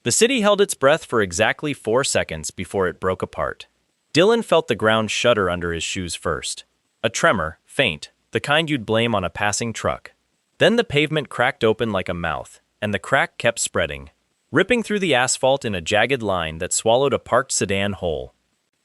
The city held its breath for exactly 4 seconds before it broke apart. Dylan felt the ground shudder under his shoes first. A tremor, faint, the kind you'd blame on a passing truck. Then the pavement cracked open like a mouth, and the crack kept spreading, ripping through the asphalt in a jagged line that swallowed a parked sedan whole.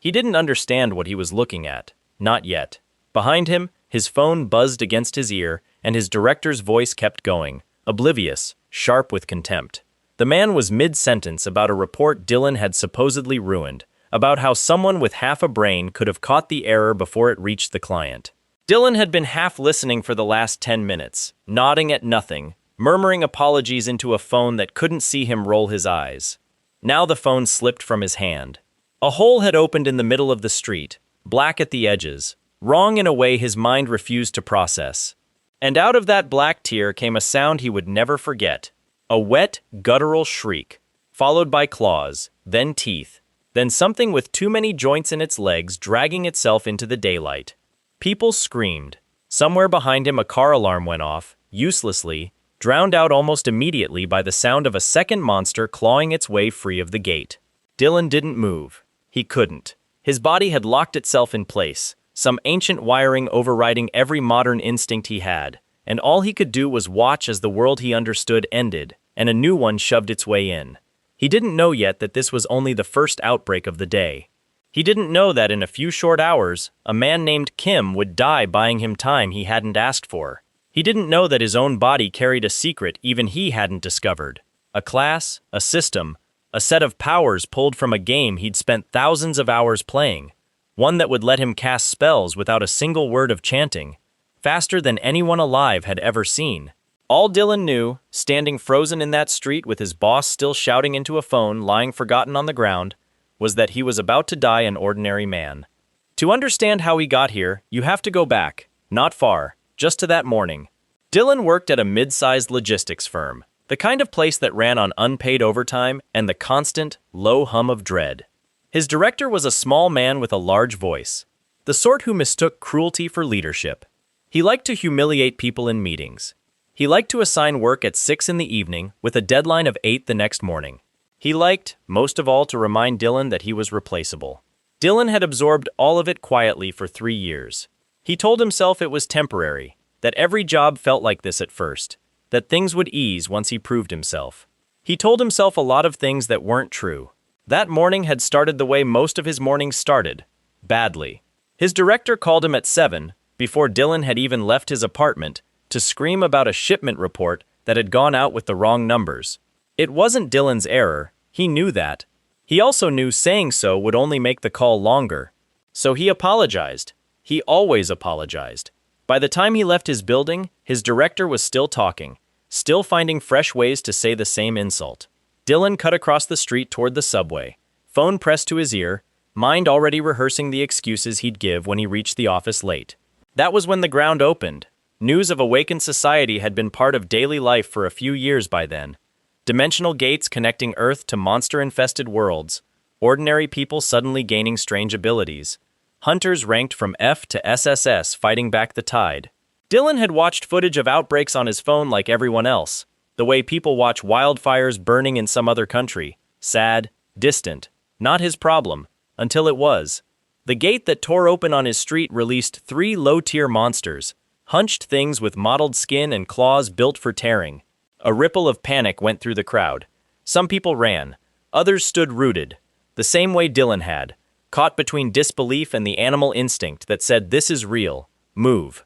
He didn't understand what he was looking at, not yet. Behind him, his phone buzzed against his ear, and his director's voice kept going, oblivious, sharp with contempt. The man was mid-sentence about a report Dylan had supposedly ruined, about how someone with half a brain could have caught the error before it reached the client. Dylan had been half listening for the last 10 minutes, nodding at nothing, murmuring apologies into a phone that couldn't see him roll his eyes. Now the phone slipped from his hand. A hole had opened in the middle of the street, black at the edges, wrong in a way his mind refused to process. And out of that black tear came a sound he would never forget. A wet, guttural shriek, followed by claws, then teeth, then something with too many joints in its legs dragging itself into the daylight. People screamed. Somewhere behind him a car alarm went off, uselessly, drowned out almost immediately by the sound of a second monster clawing its way free of the gate. Dylan didn't move. He couldn't. His body had locked itself in place, some ancient wiring overriding every modern instinct he had, and all he could do was watch as the world he understood ended, and a new one shoved its way in. He didn't know yet that this was only the first outbreak of the day. He didn't know that in a few short hours, a man named Kim would die buying him time he hadn't asked for. He didn't know that his own body carried a secret even he hadn't discovered. A class, a system, a set of powers pulled from a game he'd spent thousands of hours playing. One that would let him cast spells without a single word of chanting, faster than anyone alive had ever seen. All Dylan knew, standing frozen in that street with his boss still shouting into a phone lying forgotten on the ground, was that he was about to die an ordinary man. To understand how he got here, you have to go back, not far, just to that morning. Dylan worked at a mid-sized logistics firm, the kind of place that ran on unpaid overtime and the constant, low hum of dread. His director was a small man with a large voice, the sort who mistook cruelty for leadership. He liked to humiliate people in meetings. He liked to assign work at 6 in the evening with a deadline of 8 the next morning. He liked, most of all, to remind Dylan that he was replaceable. Dylan had absorbed all of it quietly for 3 years. He told himself it was temporary, that every job felt like this at first, that things would ease once he proved himself. He told himself a lot of things that weren't true. That morning had started the way most of his mornings started, badly. His director called him at 7, before Dylan had even left his apartment, to scream about a shipment report that had gone out with the wrong numbers. It wasn't Dylan's error, he knew that. He also knew saying so would only make the call longer. So he apologized. He always apologized. By the time he left his building, his director was still talking, still finding fresh ways to say the same insult. Dylan cut across the street toward the subway, phone pressed to his ear, mind already rehearsing the excuses he'd give when he reached the office late. That was when the ground opened. News of awakened society had been part of daily life for a few years by then. Dimensional gates connecting Earth to monster-infested worlds, ordinary people suddenly gaining strange abilities, hunters ranked from F to SSS fighting back the tide. Dylan had watched footage of outbreaks on his phone like everyone else, the way people watch wildfires burning in some other country, sad, distant, not his problem, until it was. The gate that tore open on his street released 3 low-tier monsters, hunched things with mottled skin and claws built for tearing. A ripple of panic went through the crowd. Some people ran. Others stood rooted, the same way Dylan had, caught between disbelief and the animal instinct that said this is real, move.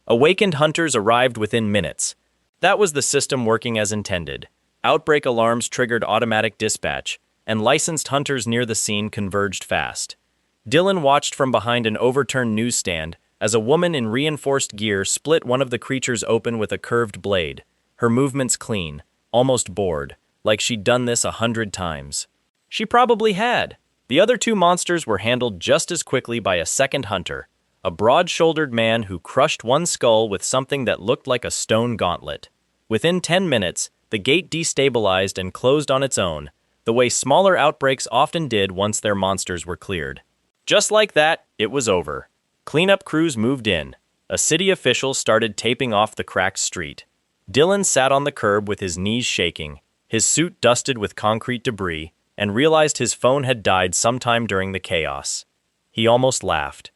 Awakened hunters arrived within minutes. That was the system working as intended. Outbreak alarms triggered automatic dispatch, and licensed hunters near the scene converged fast. Dylan watched from behind an overturned newsstand as a woman in reinforced gear split one of the creatures open with a curved blade, her movements clean, almost bored, like she'd done this 100 times. She probably had. The other 2 monsters were handled just as quickly by a second hunter, a broad-shouldered man who crushed one skull with something that looked like a stone gauntlet. Within 10 minutes, the gate destabilized and closed on its own, the way smaller outbreaks often did once their monsters were cleared. Just like that, it was over. Cleanup crews moved in. A city official started taping off the cracked street. Dylan sat on the curb with his knees shaking, his suit dusted with concrete debris, and realized his phone had died sometime during the chaos. He almost laughed.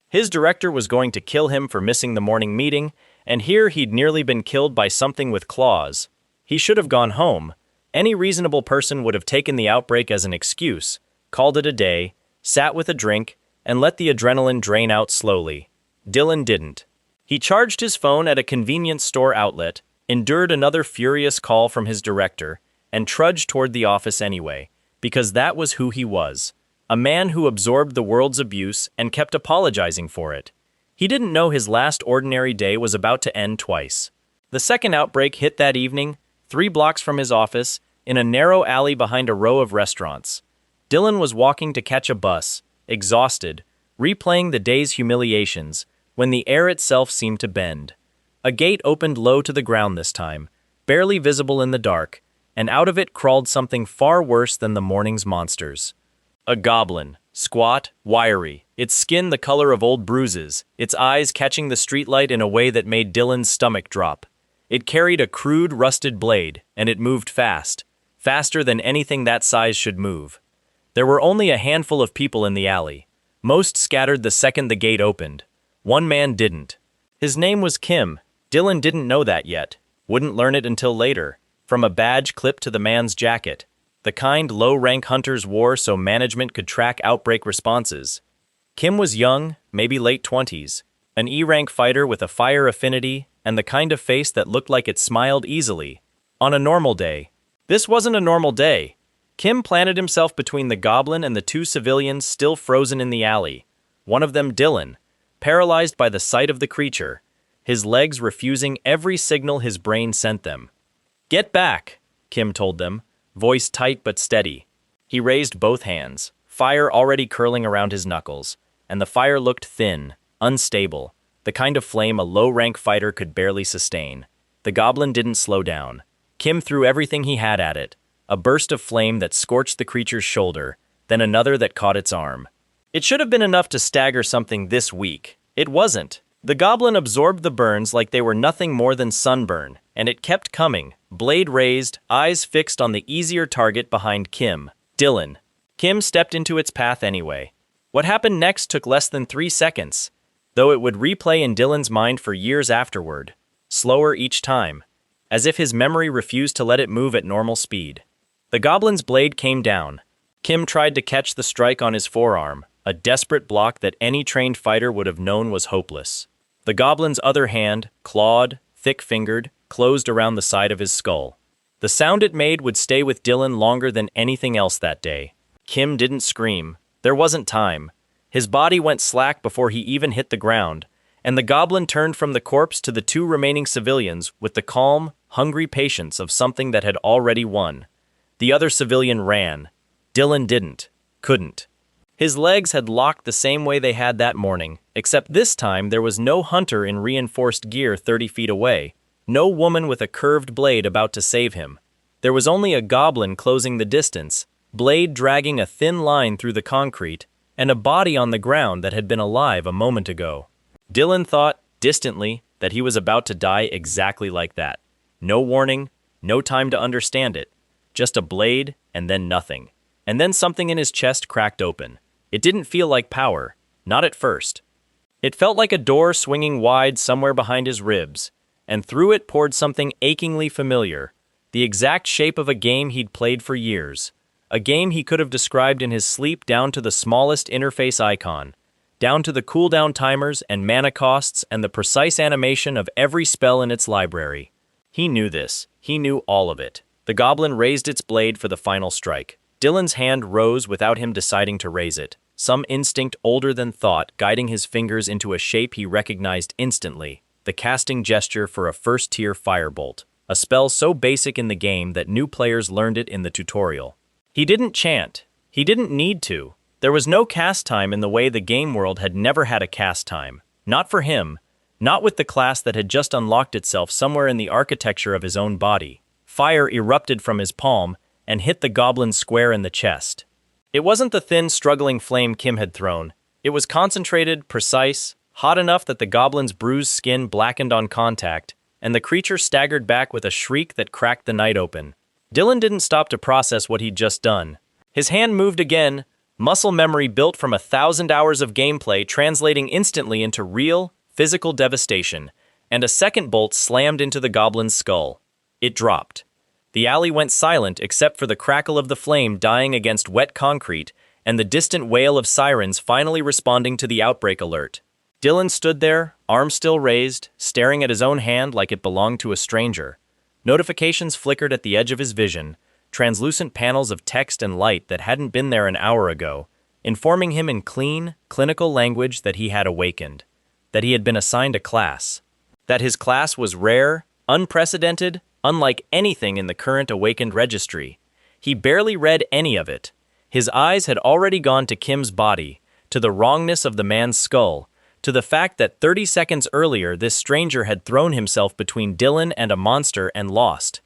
His director was going to kill him for missing the morning meeting, and here he'd nearly been killed by something with claws. He should have gone home. Any reasonable person would have taken the outbreak as an excuse, called it a day, sat with a drink, and let the adrenaline drain out slowly. Dylan didn't. He charged his phone at a convenience store outlet, endured another furious call from his director, and trudged toward the office anyway, because that was who he was. A man who absorbed the world's abuse and kept apologizing for it. He didn't know his last ordinary day was about to end twice. The second outbreak hit that evening, 3 blocks from his office, in a narrow alley behind a row of restaurants. Dylan was walking to catch a bus, exhausted, replaying the day's humiliations, when the air itself seemed to bend. A gate opened low to the ground this time, barely visible in the dark, and out of it crawled something far worse than the morning's monsters. A goblin, squat, wiry, its skin the color of old bruises, its eyes catching the streetlight in a way that made Dylan's stomach drop. It carried a crude, rusted blade, and it moved fast, faster than anything that size should move. There were only a handful of people in the alley. Most scattered the second the gate opened. One man didn't. His name was Kim. Dylan didn't know that yet, wouldn't learn it until later, from a badge clipped to the man's jacket. The kind low-rank hunters wore so management could track outbreak responses. Kim was young, maybe late 20s, an E-rank fighter with a fire affinity and the kind of face that looked like it smiled easily. On a normal day. This wasn't a normal day. Kim planted himself between the goblin and the 2 civilians still frozen in the alley. One of them Dylan, paralyzed by the sight of the creature, his legs refusing every signal his brain sent them. "Get back," Kim told them, voice tight but steady. He raised both hands, fire already curling around his knuckles, and the fire looked thin, unstable, the kind of flame a low-rank fighter could barely sustain. The goblin didn't slow down. Kim threw everything he had at it, a burst of flame that scorched the creature's shoulder, then another that caught its arm. It should have been enough to stagger something this weak. It wasn't. The goblin absorbed the burns like they were nothing more than sunburn, and it kept coming, blade raised, eyes fixed on the easier target behind Kim, Dylan. Kim stepped into its path anyway. What happened next took less than 3 seconds, though it would replay in Dylan's mind for years afterward, slower each time, as if his memory refused to let it move at normal speed. The goblin's blade came down. Kim tried to catch the strike on his forearm, a desperate block that any trained fighter would have known was hopeless. The goblin's other hand, clawed, thick-fingered, closed around the side of his skull. The sound it made would stay with Dylan longer than anything else that day. Kim didn't scream. There wasn't time. His body went slack before he even hit the ground, and the goblin turned from the corpse to the 2 remaining civilians with the calm, hungry patience of something that had already won. The other civilian ran. Dylan didn't. Couldn't. His legs had locked the same way they had that morning, except this time there was no hunter in reinforced gear 30 feet away, no woman with a curved blade about to save him. There was only a goblin closing the distance, blade dragging a thin line through the concrete, and a body on the ground that had been alive a moment ago. Dylan thought, distantly, that he was about to die exactly like that. No warning, no time to understand it. Just a blade, and then nothing. And then something in his chest cracked open. It didn't feel like power, not at first. It felt like a door swinging wide somewhere behind his ribs, and through it poured something achingly familiar, the exact shape of a game he'd played for years, a game he could have described in his sleep down to the smallest interface icon, down to the cooldown timers and mana costs and the precise animation of every spell in its library. He knew this. He knew all of it. The goblin raised its blade for the final strike. Dylan's hand rose without him deciding to raise it, some instinct older than thought guiding his fingers into a shape he recognized instantly, the casting gesture for a first-tier firebolt, a spell so basic in the game that new players learned it in the tutorial. He didn't chant. He didn't need to. There was no cast time in the way the game world had never had a cast time. Not for him. Not with the class that had just unlocked itself somewhere in the architecture of his own body. Fire erupted from his palm and hit the goblin square in the chest. It wasn't the thin, struggling flame Kim had thrown. It was concentrated, precise, hot enough that the goblin's bruised skin blackened on contact, and the creature staggered back with a shriek that cracked the night open. Dylan didn't stop to process what he'd just done. His hand moved again, muscle memory built from 1,000 hours of gameplay translating instantly into real, physical devastation, and a second bolt slammed into the goblin's skull. It dropped. The alley went silent except for the crackle of the flame dying against wet concrete and the distant wail of sirens finally responding to the outbreak alert. Dylan stood there, arms still raised, staring at his own hand like it belonged to a stranger. Notifications flickered at the edge of his vision, translucent panels of text and light that hadn't been there an hour ago, informing him in clean, clinical language that he had awakened, that he had been assigned a class, that his class was rare, unprecedented, unlike anything in the current awakened registry. He barely read any of it. His eyes had already gone to Kim's body, to the wrongness of the man's skull, to the fact that 30 seconds earlier this stranger had thrown himself between Dylan and a monster and lost.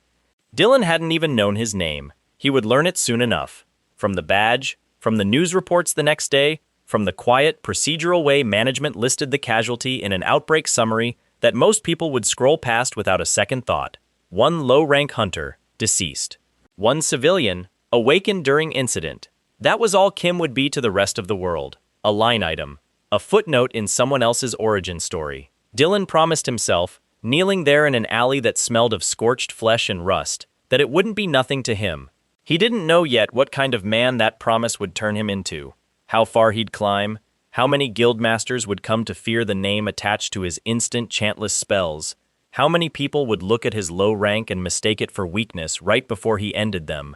Dylan hadn't even known his name. He would learn it soon enough. From the badge, from the news reports the next day, from the quiet, procedural way management listed the casualty in an outbreak summary that most people would scroll past without a second thought. One low-rank hunter, deceased. One civilian, awakened during incident. That was all Kim would be to the rest of the world. A line item. A footnote in someone else's origin story. Dylan promised himself, kneeling there in an alley that smelled of scorched flesh and rust, that it wouldn't be nothing to him. He didn't know yet what kind of man that promise would turn him into, how far he'd climb, how many guildmasters would come to fear the name attached to his instant chantless spells, how many people would look at his low rank and mistake it for weakness right before he ended them.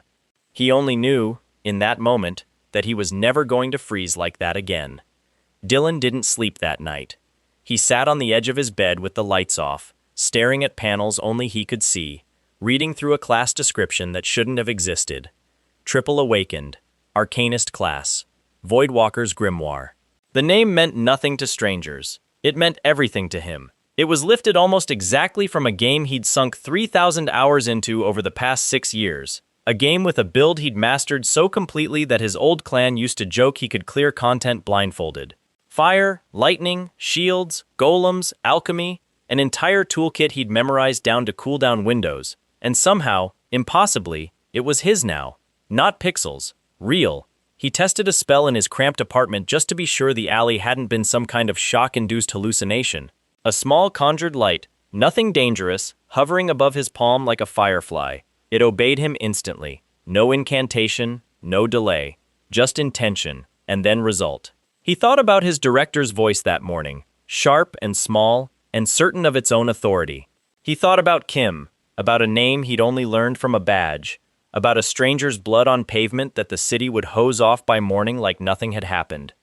He only knew, in that moment, that he was never going to freeze like that again. Dylan didn't sleep that night. He sat on the edge of his bed with the lights off, staring at panels only he could see, reading through a class description that shouldn't have existed. Triple Awakened, Arcanist Class, Voidwalker's Grimoire. The name meant nothing to strangers. It meant everything to him. It was lifted almost exactly from a game he'd sunk 3,000 hours into over the past 6 years. A game with a build he'd mastered so completely that his old clan used to joke he could clear content blindfolded. Fire, lightning, shields, golems, alchemy, an entire toolkit he'd memorized down to cooldown windows. And somehow, impossibly, it was his now. Not pixels. Real. He tested a spell in his cramped apartment just to be sure the alley hadn't been some kind of shock-induced hallucination. A small conjured light, nothing dangerous, hovering above his palm like a firefly. It obeyed him instantly. No incantation, no delay. Just intention, and then result. He thought about his director's voice that morning, sharp and small, and certain of its own authority. He thought about Kim, about a name he'd only learned from a badge, about a stranger's blood on pavement that the city would hose off by morning like nothing had happened.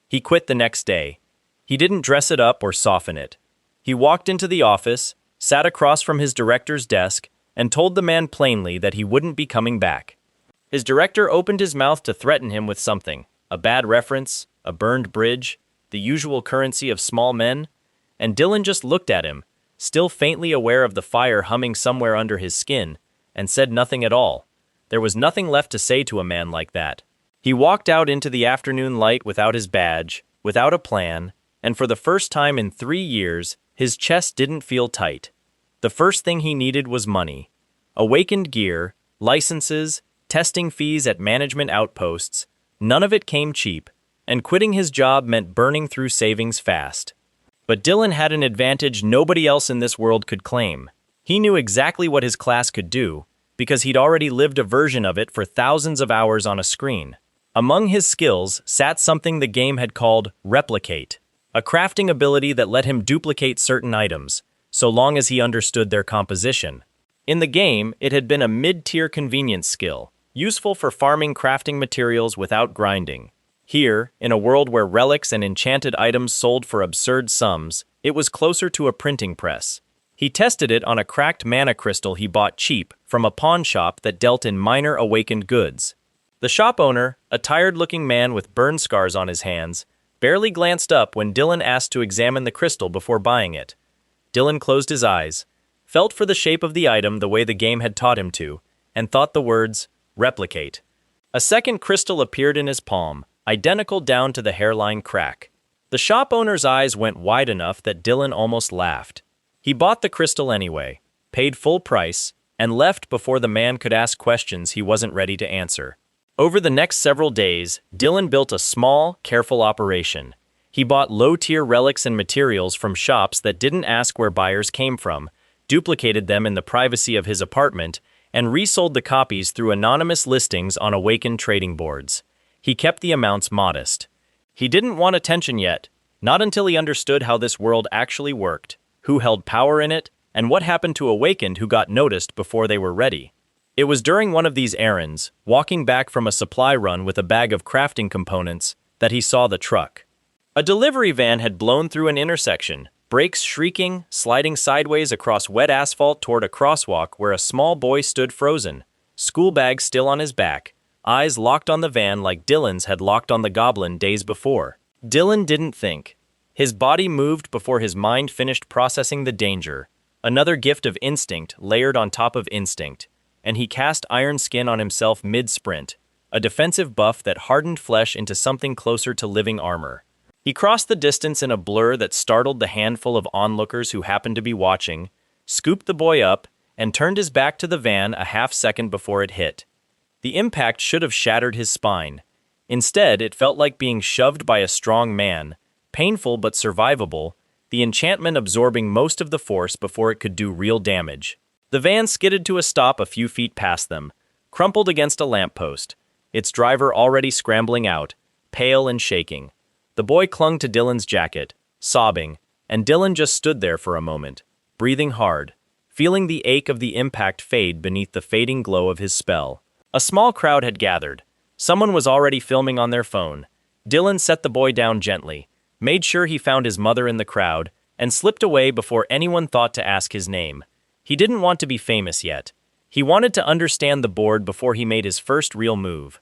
He quit the next day. He didn't dress it up or soften it. He walked into the office, sat across from his director's desk, and told the man plainly that he wouldn't be coming back. His director opened his mouth to threaten him with something, a bad reference, a burned bridge, the usual currency of small men, and Dylan just looked at him, still faintly aware of the fire humming somewhere under his skin, and said nothing at all. There was nothing left to say to a man like that. He walked out into the afternoon light without his badge, without a plan, and for the first time in 3 years, his chest didn't feel tight. The first thing he needed was money. Awakened gear, licenses, testing fees at management outposts, none of it came cheap, and quitting his job meant burning through savings fast. But Dylan had an advantage nobody else in this world could claim. He knew exactly what his class could do, because he'd already lived a version of it for thousands of hours on a screen. Among his skills sat something the game had called Replicate, a crafting ability that let him duplicate certain items, so long as he understood their composition. In the game, it had been a mid-tier convenience skill, useful for farming crafting materials without grinding. Here, in a world where relics and enchanted items sold for absurd sums, it was closer to a printing press. He tested it on a cracked mana crystal he bought cheap from a pawn shop that dealt in minor awakened goods. The shop owner, a tired-looking man with burn scars on his hands, barely glanced up when Dylan asked to examine the crystal before buying it. Dylan closed his eyes, felt for the shape of the item the way the game had taught him to, and thought the words, replicate. A second crystal appeared in his palm, identical down to the hairline crack. The shop owner's eyes went wide enough that Dylan almost laughed. He bought the crystal anyway, paid full price, and left before the man could ask questions he wasn't ready to answer. Over the next several days, Dylan built a small, careful operation. He bought low-tier relics and materials from shops that didn't ask where buyers came from, duplicated them in the privacy of his apartment, and resold the copies through anonymous listings on awakened trading boards. He kept the amounts modest. He didn't want attention yet, not until he understood how this world actually worked, who held power in it, and what happened to awakened who got noticed before they were ready. It was during one of these errands, walking back from a supply run with a bag of crafting components, that he saw the truck. A delivery van had blown through an intersection, brakes shrieking, sliding sideways across wet asphalt toward a crosswalk where a small boy stood frozen, school bag still on his back, eyes locked on the van like Dylan's had locked on the goblin days before. Dylan didn't think. His body moved before his mind finished processing the danger, another gift of instinct layered on top of instinct, and he cast Iron Skin on himself mid-sprint, a defensive buff that hardened flesh into something closer to living armor. He crossed the distance in a blur that startled the handful of onlookers who happened to be watching, scooped the boy up, and turned his back to the van a half-second before it hit. The impact should have shattered his spine. Instead, it felt like being shoved by a strong man, painful but survivable, the enchantment absorbing most of the force before it could do real damage. The van skidded to a stop a few feet past them, crumpled against a lamppost, its driver already scrambling out, pale and shaking. The boy clung to Dylan's jacket, sobbing, and Dylan just stood there for a moment, breathing hard, feeling the ache of the impact fade beneath the fading glow of his spell. A small crowd had gathered. Someone was already filming on their phone. Dylan set the boy down gently, made sure he found his mother in the crowd, and slipped away before anyone thought to ask his name. He didn't want to be famous yet. He wanted to understand the board before he made his first real move.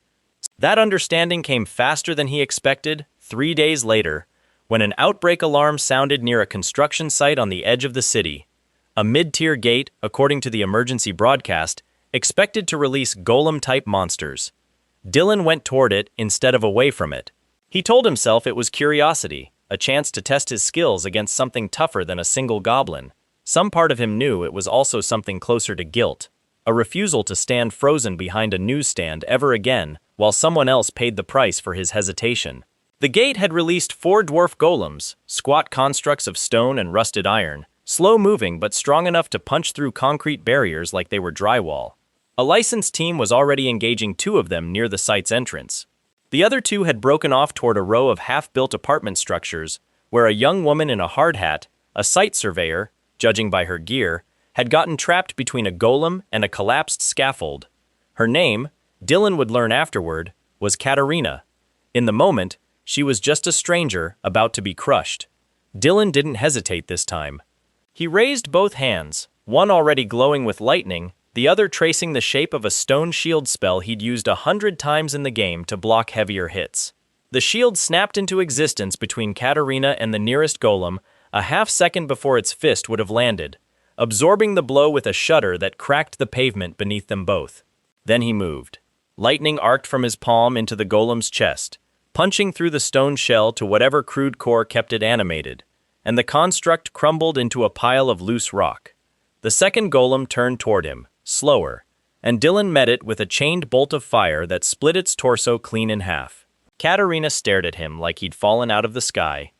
That understanding came faster than he expected. 3 days later, when an outbreak alarm sounded near a construction site on the edge of the city. A mid-tier gate, according to the emergency broadcast, expected to release golem-type monsters. Dylan went toward it instead of away from it. He told himself it was curiosity, a chance to test his skills against something tougher than a single goblin. Some part of him knew it was also something closer to guilt, a refusal to stand frozen behind a newsstand ever again while someone else paid the price for his hesitation. The gate had released 4 dwarf golems, squat constructs of stone and rusted iron, slow-moving but strong enough to punch through concrete barriers like they were drywall. A licensed team was already engaging 2 of them near the site's entrance. The other 2 had broken off toward a row of half-built apartment structures, where a young woman in a hard hat, a site surveyor, judging by her gear, had gotten trapped between a golem and a collapsed scaffold. Her name, Dylan would learn afterward, was Katarina. In the moment, she was just a stranger about to be crushed. Dylan didn't hesitate this time. He raised both hands, one already glowing with lightning, the other tracing the shape of a stone shield spell he'd used 100 times in the game to block heavier hits. The shield snapped into existence between Katarina and the nearest golem a half-second before its fist would have landed, absorbing the blow with a shudder that cracked the pavement beneath them both. Then he moved. Lightning arced from his palm into the golem's chest, punching through the stone shell to whatever crude core kept it animated, and the construct crumbled into a pile of loose rock. The second golem turned toward him, slower, and Dylan met it with a chained bolt of fire that split its torso clean in half. Katarina stared at him like he'd fallen out of the sky.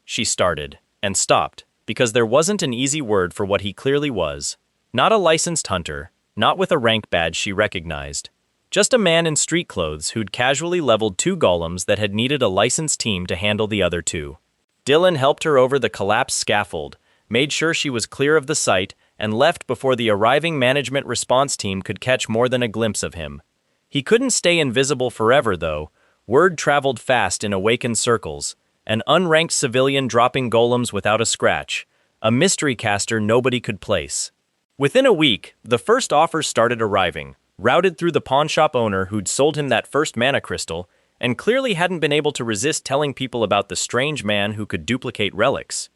She started, and stopped, because there wasn't an easy word for what he clearly was. Not a licensed hunter, not with a rank badge she recognized. Just a man in street clothes who'd casually leveled 2 golems that had needed a licensed team to handle the other 2. Dylan helped her over the collapsed scaffold, made sure she was clear of the site, and left before the arriving management response team could catch more than a glimpse of him. He couldn't stay invisible forever, though. Word traveled fast in awakened circles. An unranked civilian dropping golems without a scratch. A mystery caster nobody could place. Within a week, the first offers started arriving, routed through the pawnshop owner who'd sold him that first mana crystal, and clearly hadn't been able to resist telling people about the strange man who could duplicate relics.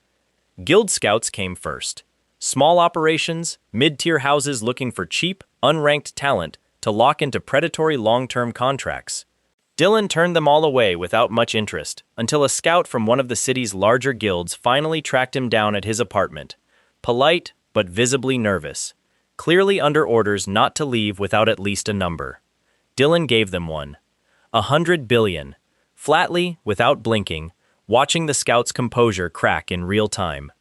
Guild scouts came first. Small operations, mid-tier houses looking for cheap, unranked talent to lock into predatory long-term contracts. Dylan turned them all away without much interest, until a scout from one of the city's larger guilds finally tracked him down at his apartment. Polite, but visibly nervous. clearly under orders not to leave without at least a number. Dylan gave them one. 100 billion. Flatly, without blinking, watching the scout's composure crack in real time.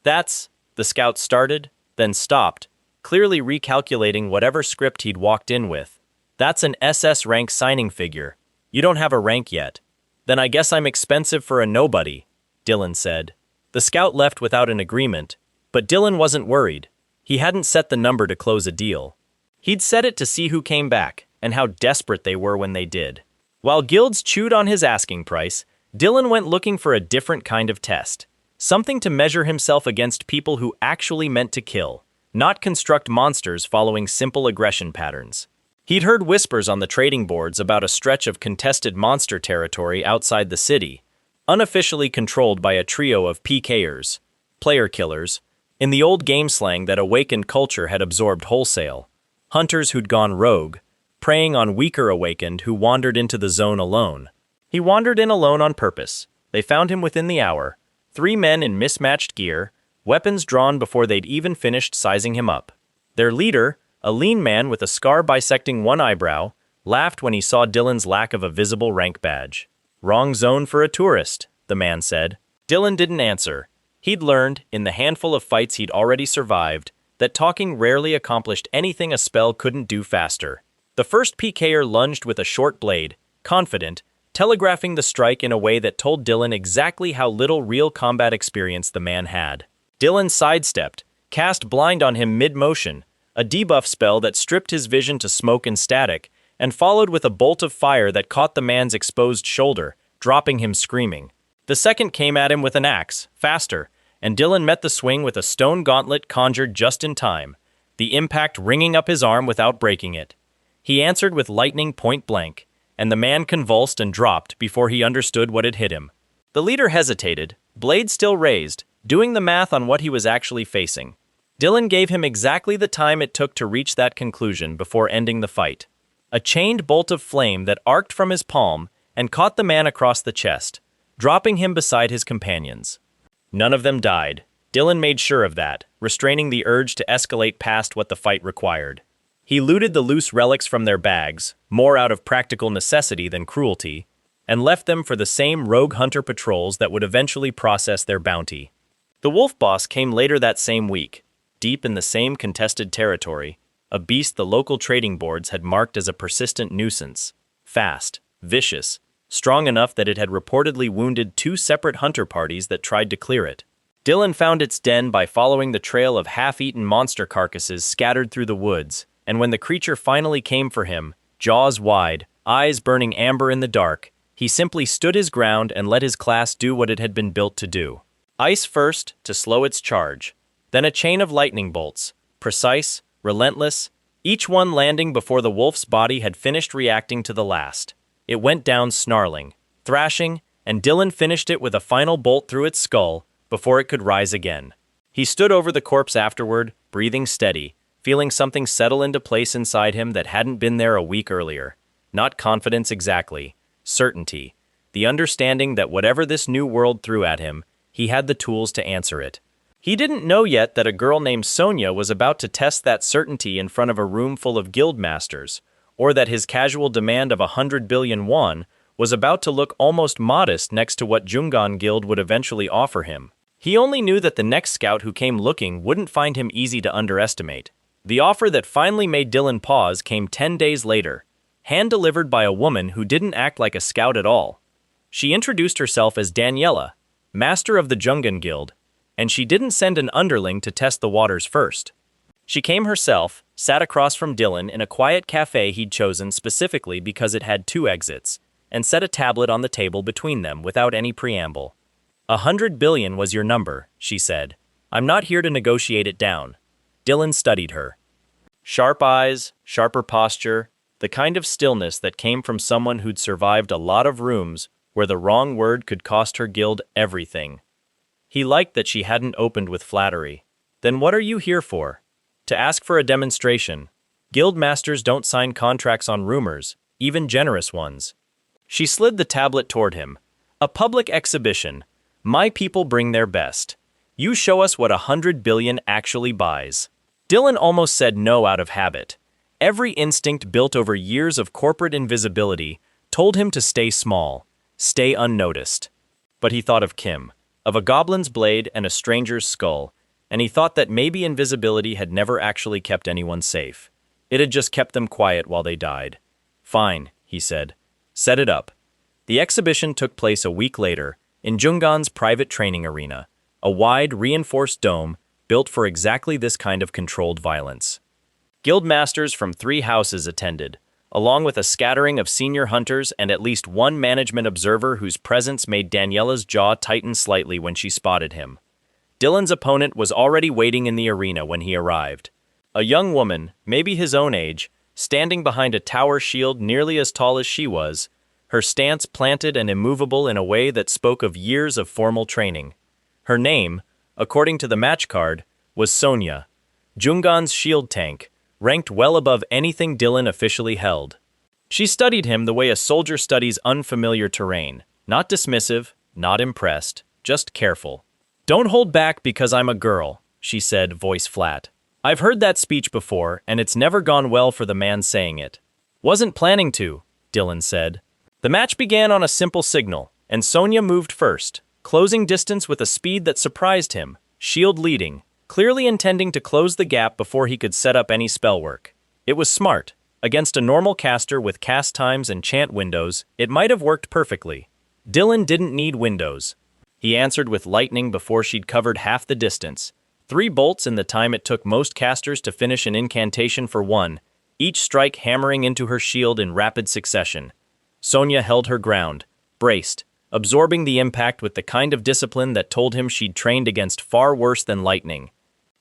The scout started, then stopped, clearly recalculating whatever script he'd walked in with. That's an SS rank signing figure. You don't have a rank yet. Then I guess I'm expensive for a nobody, Dylan said. The scout left without an agreement, but Dylan wasn't worried. He hadn't set the number to close a deal. He'd set it to see who came back, and how desperate they were when they did. While guilds chewed on his asking price, Dylan went looking for a different kind of test. Something to measure himself against people who actually meant to kill, not construct monsters following simple aggression patterns. He'd heard whispers on the trading boards about a stretch of contested monster territory outside the city, unofficially controlled by a trio of PKers, player killers, in the old game slang that awakened culture had absorbed wholesale. Hunters who'd gone rogue, preying on weaker awakened who wandered into the zone alone. He wandered in alone on purpose. They found him within the hour, 3 men in mismatched gear, weapons drawn before they'd even finished sizing him up. Their leader, a lean man with a scar bisecting one eyebrow, laughed when he saw Dylan's lack of a visible rank badge. "Wrong zone for a tourist," the man said. Dylan didn't answer. He'd learned, in the handful of fights he'd already survived, that talking rarely accomplished anything a spell couldn't do faster. The first PKer lunged with a short blade, confident, telegraphing the strike in a way that told Dylan exactly how little real combat experience the man had. Dylan sidestepped, cast blind on him mid-motion, a debuff spell that stripped his vision to smoke and static, and followed with a bolt of fire that caught the man's exposed shoulder, dropping him screaming. The second came at him with an axe, faster, and Dylan met the swing with a stone gauntlet conjured just in time, the impact ringing up his arm without breaking it. He answered with lightning point blank, and the man convulsed and dropped before he understood what had hit him. The leader hesitated, blade still raised, doing the math on what he was actually facing. Dylan gave him exactly the time it took to reach that conclusion before ending the fight. A chained bolt of flame that arced from his palm and caught the man across the chest, dropping him beside his companions. None of them died. Dylan made sure of that, restraining the urge to escalate past what the fight required. He looted the loose relics from their bags, more out of practical necessity than cruelty, and left them for the same rogue hunter patrols that would eventually process their bounty. The wolf boss came later that same week, deep in the same contested territory, a beast the local trading boards had marked as a persistent nuisance, fast, vicious, strong enough that it had reportedly wounded 2 separate hunter parties that tried to clear it. Dylan found its den by following the trail of half-eaten monster carcasses scattered through the woods, and when the creature finally came for him, jaws wide, eyes burning amber in the dark, he simply stood his ground and let his class do what it had been built to do. Ice first, to slow its charge, then a chain of lightning bolts, precise, relentless, each one landing before the wolf's body had finished reacting to the last. It went down snarling, thrashing, and Dylan finished it with a final bolt through its skull before it could rise again. He stood over the corpse afterward, breathing steady, feeling something settle into place inside him that hadn't been there a week earlier. Not confidence exactly, certainty, the understanding that whatever this new world threw at him, he had the tools to answer it. He didn't know yet that a girl named Sonia was about to test that certainty in front of a room full of guild masters, or that his casual demand of 100 billion won was about to look almost modest next to what Jungan Guild would eventually offer him. He only knew that the next scout who came looking wouldn't find him easy to underestimate. The offer that finally made Dylan pause came 10 days later, hand-delivered by a woman who didn't act like a scout at all. She introduced herself as Daniela, master of the Jungan Guild, and she didn't send an underling to test the waters first. She came herself, sat across from Dylan in a quiet cafe he'd chosen specifically because it had 2 exits, and set a tablet on the table between them without any preamble. 100 billion was your number, she said. I'm not here to negotiate it down. Dylan studied her. Sharp eyes, sharper posture, the kind of stillness that came from someone who'd survived a lot of rooms where the wrong word could cost her guild everything. He liked that she hadn't opened with flattery. Then what are you here for? To ask for a demonstration. Guild masters don't sign contracts on rumors, even generous ones. She slid the tablet toward him. A public exhibition. My people bring their best. You show us what 100 billion actually buys. Dylan almost said no out of habit. Every instinct built over years of corporate invisibility told him to stay small, stay unnoticed. But he thought of Kim, of a goblin's blade and a stranger's skull, and he thought that maybe invisibility had never actually kept anyone safe. It had just kept them quiet while they died. Fine, he said. Set it up. The exhibition took place a week later in Jungan's private training arena, a wide, reinforced dome built for exactly this kind of controlled violence. Guild masters from 3 houses attended, along with a scattering of senior hunters and at least one management observer whose presence made Daniela's jaw tighten slightly when she spotted him. Dylan's opponent was already waiting in the arena when he arrived. A young woman, maybe his own age, standing behind a tower shield nearly as tall as she was, her stance planted and immovable in a way that spoke of years of formal training. Her name, according to the match card, was Sonya, Jungan's shield tank, ranked well above anything Dylan officially held. She studied him the way a soldier studies unfamiliar terrain, not dismissive, not impressed, just careful. "Don't hold back because I'm a girl," she said, voice flat. "I've heard that speech before, and it's never gone well for the man saying it." "Wasn't planning to," Dylan said. The match began on a simple signal, and Sonya moved first, closing distance with a speed that surprised him, shield leading, clearly intending to close the gap before he could set up any spell work. It was smart. Against a normal caster with cast times and chant windows, it might have worked perfectly. Dylan didn't need windows. He answered with lightning before she'd covered half the distance. 3 bolts in the time it took most casters to finish an incantation for 1, each strike hammering into her shield in rapid succession. Sonya held her ground, braced, absorbing the impact with the kind of discipline that told him she'd trained against far worse than lightning.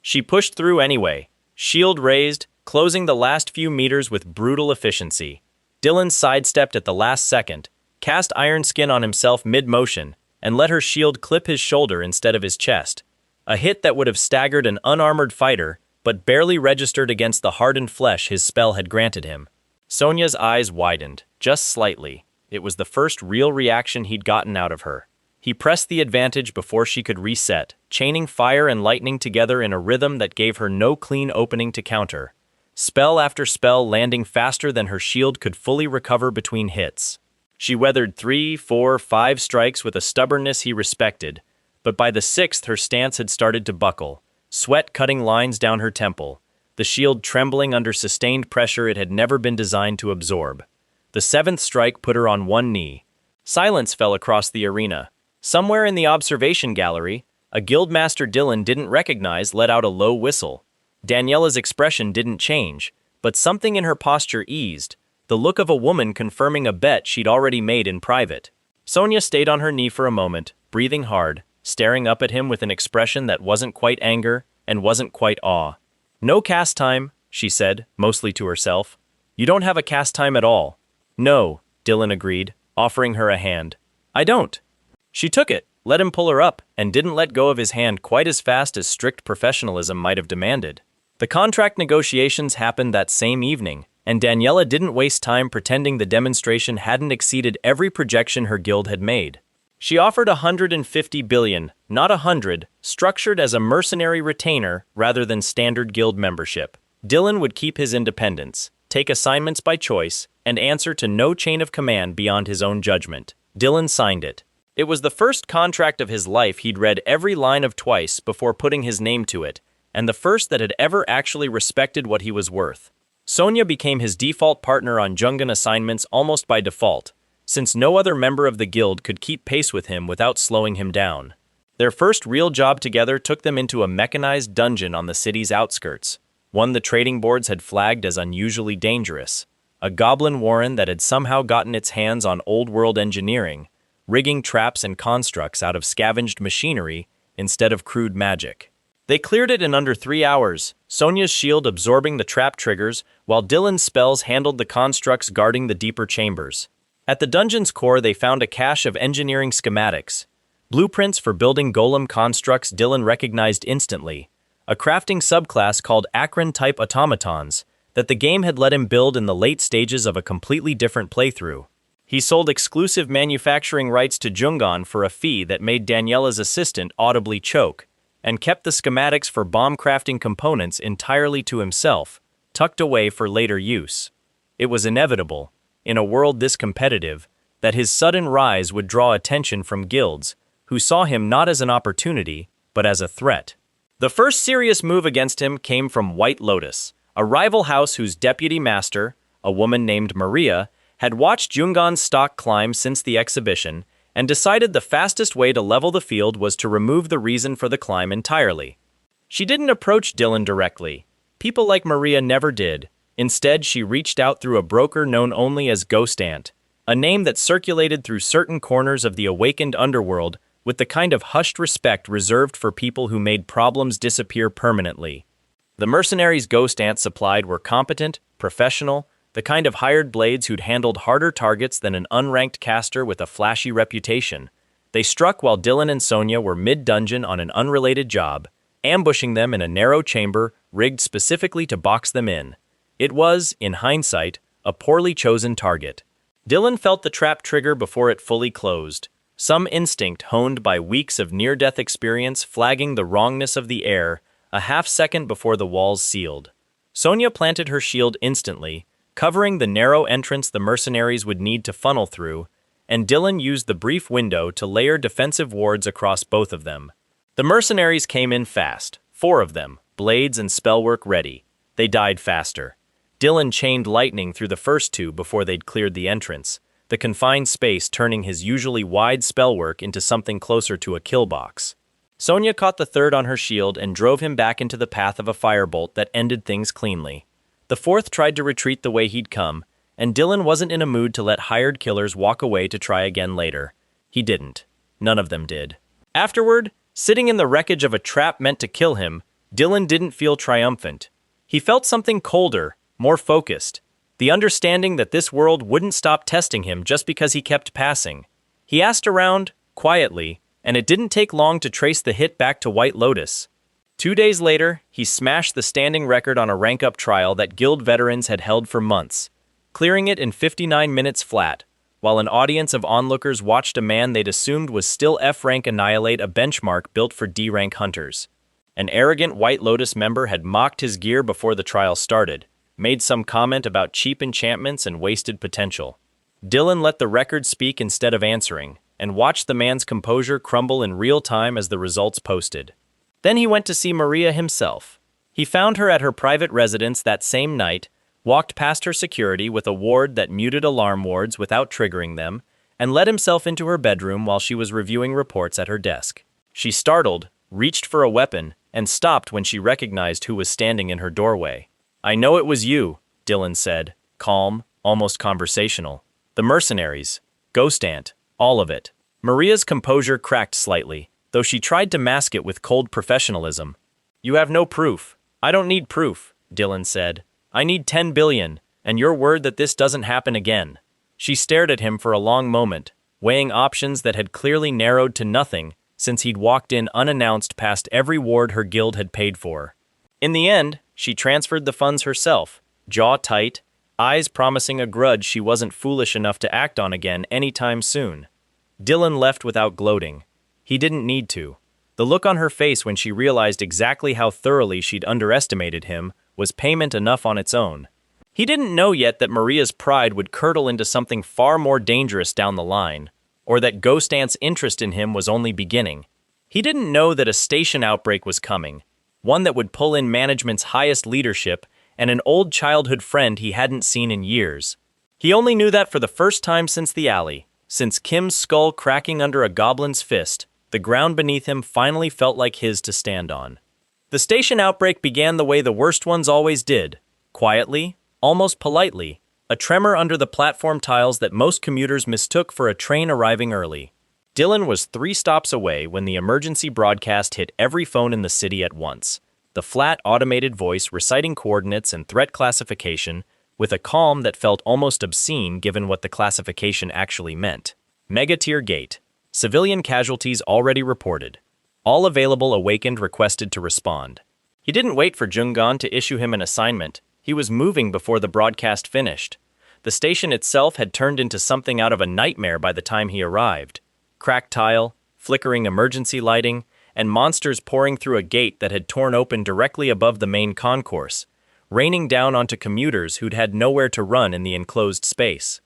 She pushed through anyway, shield raised, closing the last few meters with brutal efficiency. Dylan sidestepped at the last second, cast Iron Skin on himself mid-motion, and let her shield clip his shoulder instead of his chest. A hit that would have staggered an unarmored fighter, but barely registered against the hardened flesh his spell had granted him. Sonya's eyes widened, just slightly. It was the first real reaction he'd gotten out of her. He pressed the advantage before she could reset, chaining fire and lightning together in a rhythm that gave her no clean opening to counter. Spell after spell landing faster than her shield could fully recover between hits. She weathered 3, 4, 5 strikes with a stubbornness he respected, but by the 6th her stance had started to buckle, sweat cutting lines down her temple, the shield trembling under sustained pressure it had never been designed to absorb. The 7th strike put her on one knee. Silence fell across the arena. Somewhere in the observation gallery, a guildmaster Dylan didn't recognize let out a low whistle. Daniela's expression didn't change, but something in her posture eased, the look of a woman confirming a bet she'd already made in private. Sonya stayed on her knee for a moment, breathing hard, staring up at him with an expression that wasn't quite anger and wasn't quite awe. "No cast time," she said, mostly to herself. "You don't have a cast time at all." "No," Dylan agreed, offering her a hand. "I don't." She took it, let him pull her up, and didn't let go of his hand quite as fast as strict professionalism might have demanded. The contract negotiations happened that same evening, and Daniela didn't waste time pretending the demonstration hadn't exceeded every projection her guild had made. She offered 150 billion, not 100, structured as a mercenary retainer rather than standard guild membership. Dylan would keep his independence, take assignments by choice, and answer to no chain of command beyond his own judgment. Dylan signed it. It was the first contract of his life he'd read every line of twice before putting his name to it, and the first that had ever actually respected what he was worth. Sonya became his default partner on Jungan assignments almost by default, since no other member of the guild could keep pace with him without slowing him down. Their first real job together took them into a mechanized dungeon on the city's outskirts, one the trading boards had flagged as unusually dangerous, a goblin warren that had somehow gotten its hands on old-world engineering, rigging traps and constructs out of scavenged machinery instead of crude magic. They cleared it in under 3 hours, Sonya's shield absorbing the trap triggers, while Dylan's spells handled the constructs guarding the deeper chambers. At the dungeon's core they found a cache of engineering schematics, blueprints for building golem constructs Dylan recognized instantly, a crafting subclass called Akron-type automatons that the game had let him build in the late stages of a completely different playthrough. He sold exclusive manufacturing rights to Jungan for a fee that made Daniela's assistant audibly choke. and kept the schematics for bomb crafting components entirely to himself, tucked away for later use. It was inevitable, in a world this competitive, that his sudden rise would draw attention from guilds, who saw him not as an opportunity, but as a threat. The first serious move against him came from White Lotus, a rival house whose deputy master, a woman named Maria, had watched Jungon's stock climb since the exhibition and decided the fastest way to level the field was to remove the reason for the climb entirely. She didn't approach Dylan directly. People like Maria never did. Instead, she reached out through a broker known only as Ghost Ant, a name that circulated through certain corners of the awakened underworld with the kind of hushed respect reserved for people who made problems disappear permanently. The mercenaries Ghost Ant supplied were competent, professional, the kind of hired blades who'd handled harder targets than an unranked caster with a flashy reputation. They struck while Dylan and Sonia were mid-dungeon on an unrelated job, ambushing them in a narrow chamber rigged specifically to box them in. It was, in hindsight, a poorly chosen target. Dylan felt the trap trigger before it fully closed, some instinct honed by weeks of near-death experience flagging the wrongness of the air a half-second before the walls sealed. Sonia planted her shield instantly, covering the narrow entrance the mercenaries would need to funnel through, and Dylan used the brief window to layer defensive wards across both of them. The mercenaries came in fast, 4 of them, blades and spellwork ready. They died faster. Dylan chained lightning through the first 2 before they'd cleared the entrance, the confined space turning his usually wide spellwork into something closer to a kill box. Sonia caught the 3rd on her shield and drove him back into the path of a firebolt that ended things cleanly. The 4th tried to retreat the way he'd come, and Dylan wasn't in a mood to let hired killers walk away to try again later. He didn't. None of them did. Afterward, sitting in the wreckage of a trap meant to kill him, Dylan didn't feel triumphant. He felt something colder, more focused, the understanding that this world wouldn't stop testing him just because he kept passing. He asked around, quietly, and it didn't take long to trace the hit back to White Lotus. 2 days later, he smashed the standing record on a rank-up trial that guild veterans had held for months, clearing it in 59 minutes flat, while an audience of onlookers watched a man they'd assumed was still F-rank annihilate a benchmark built for D-rank hunters. An arrogant White Lotus member had mocked his gear before the trial started, made some comment about cheap enchantments and wasted potential. Dylan let the record speak instead of answering, and watched the man's composure crumble in real time as the results posted. Then he went to see Maria himself. He found her at her private residence that same night, walked past her security with a ward that muted alarm wards without triggering them, and let himself into her bedroom while she was reviewing reports at her desk. She startled, reached for a weapon, and stopped when she recognized who was standing in her doorway. "I know it was you," Dylan said, calm, almost conversational. "The mercenaries, Ghost Ant, all of it." Maria's composure cracked slightly, though she tried to mask it with cold professionalism. "You have no proof." "I don't need proof," Dylan said. "I need 10 billion, and your word that this doesn't happen again." She stared at him for a long moment, weighing options that had clearly narrowed to nothing since he'd walked in unannounced past every ward her guild had paid for. In the end, she transferred the funds herself, jaw tight, eyes promising a grudge she wasn't foolish enough to act on again anytime soon. Dylan left without gloating. He didn't need to. The look on her face when she realized exactly how thoroughly she'd underestimated him was payment enough on its own. He didn't know yet that Maria's pride would curdle into something far more dangerous down the line, or that Ghost Ant's interest in him was only beginning. He didn't know that a station outbreak was coming, one that would pull in management's highest leadership and an old childhood friend he hadn't seen in years. He only knew that for the first time since the alley, since Kim's skull cracking under a goblin's fist, the ground beneath him finally felt like his to stand on. The station outbreak began the way the worst ones always did, quietly, almost politely, a tremor under the platform tiles that most commuters mistook for a train arriving early. Dylan was 3 stops away when the emergency broadcast hit every phone in the city at once, the flat automated voice reciting coordinates and threat classification with a calm that felt almost obscene given what the classification actually meant. Mega-tier gate. Civilian casualties already reported. All available awakened requested to respond. He didn't wait for Jungon to issue him an assignment. He was moving before the broadcast finished. The station itself had turned into something out of a nightmare by the time he arrived. Cracked tile, flickering emergency lighting, and monsters pouring through a gate that had torn open directly above the main concourse, raining down onto commuters who'd had nowhere to run in the enclosed space.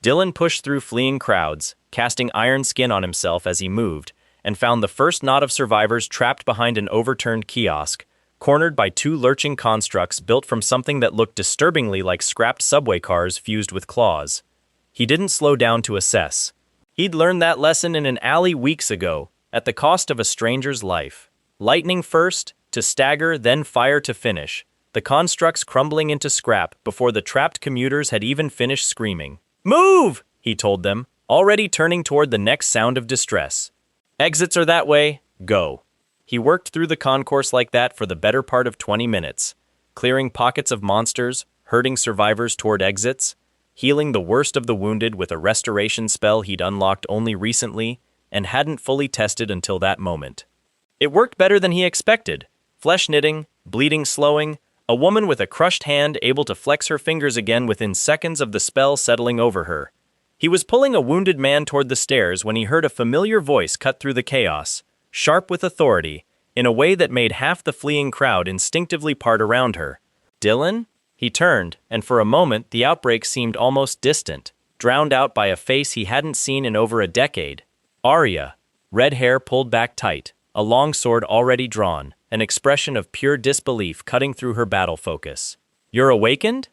Dylan pushed through fleeing crowds, casting iron skin on himself as he moved, and found the first knot of survivors trapped behind an overturned kiosk, cornered by two lurching constructs built from something that looked disturbingly like scrapped subway cars fused with claws. He didn't slow down to assess. He'd learned that lesson in an alley weeks ago, at the cost of a stranger's life. Lightning first, to stagger, then fire to finish, the constructs crumbling into scrap before the trapped commuters had even finished screaming. "Move!" he told them, already turning toward the next sound of distress. "Exits are that way. Go." He worked through the concourse like that for the better part of 20 minutes, clearing pockets of monsters, herding survivors toward exits, healing the worst of the wounded with a restoration spell he'd unlocked only recently and hadn't fully tested until that moment. It worked better than he expected. Flesh knitting, bleeding slowing, a woman with a crushed hand able to flex her fingers again within seconds of the spell settling over her. He was pulling a wounded man toward the stairs when he heard a familiar voice cut through the chaos, sharp with authority, in a way that made half the fleeing crowd instinctively part around her. "Dylan?" He turned, and for a moment the outbreak seemed almost distant, drowned out by a face he hadn't seen in over a decade. Arya, red hair pulled back tight, a long sword already drawn, an expression of pure disbelief cutting through her battle focus. "You're awakened?"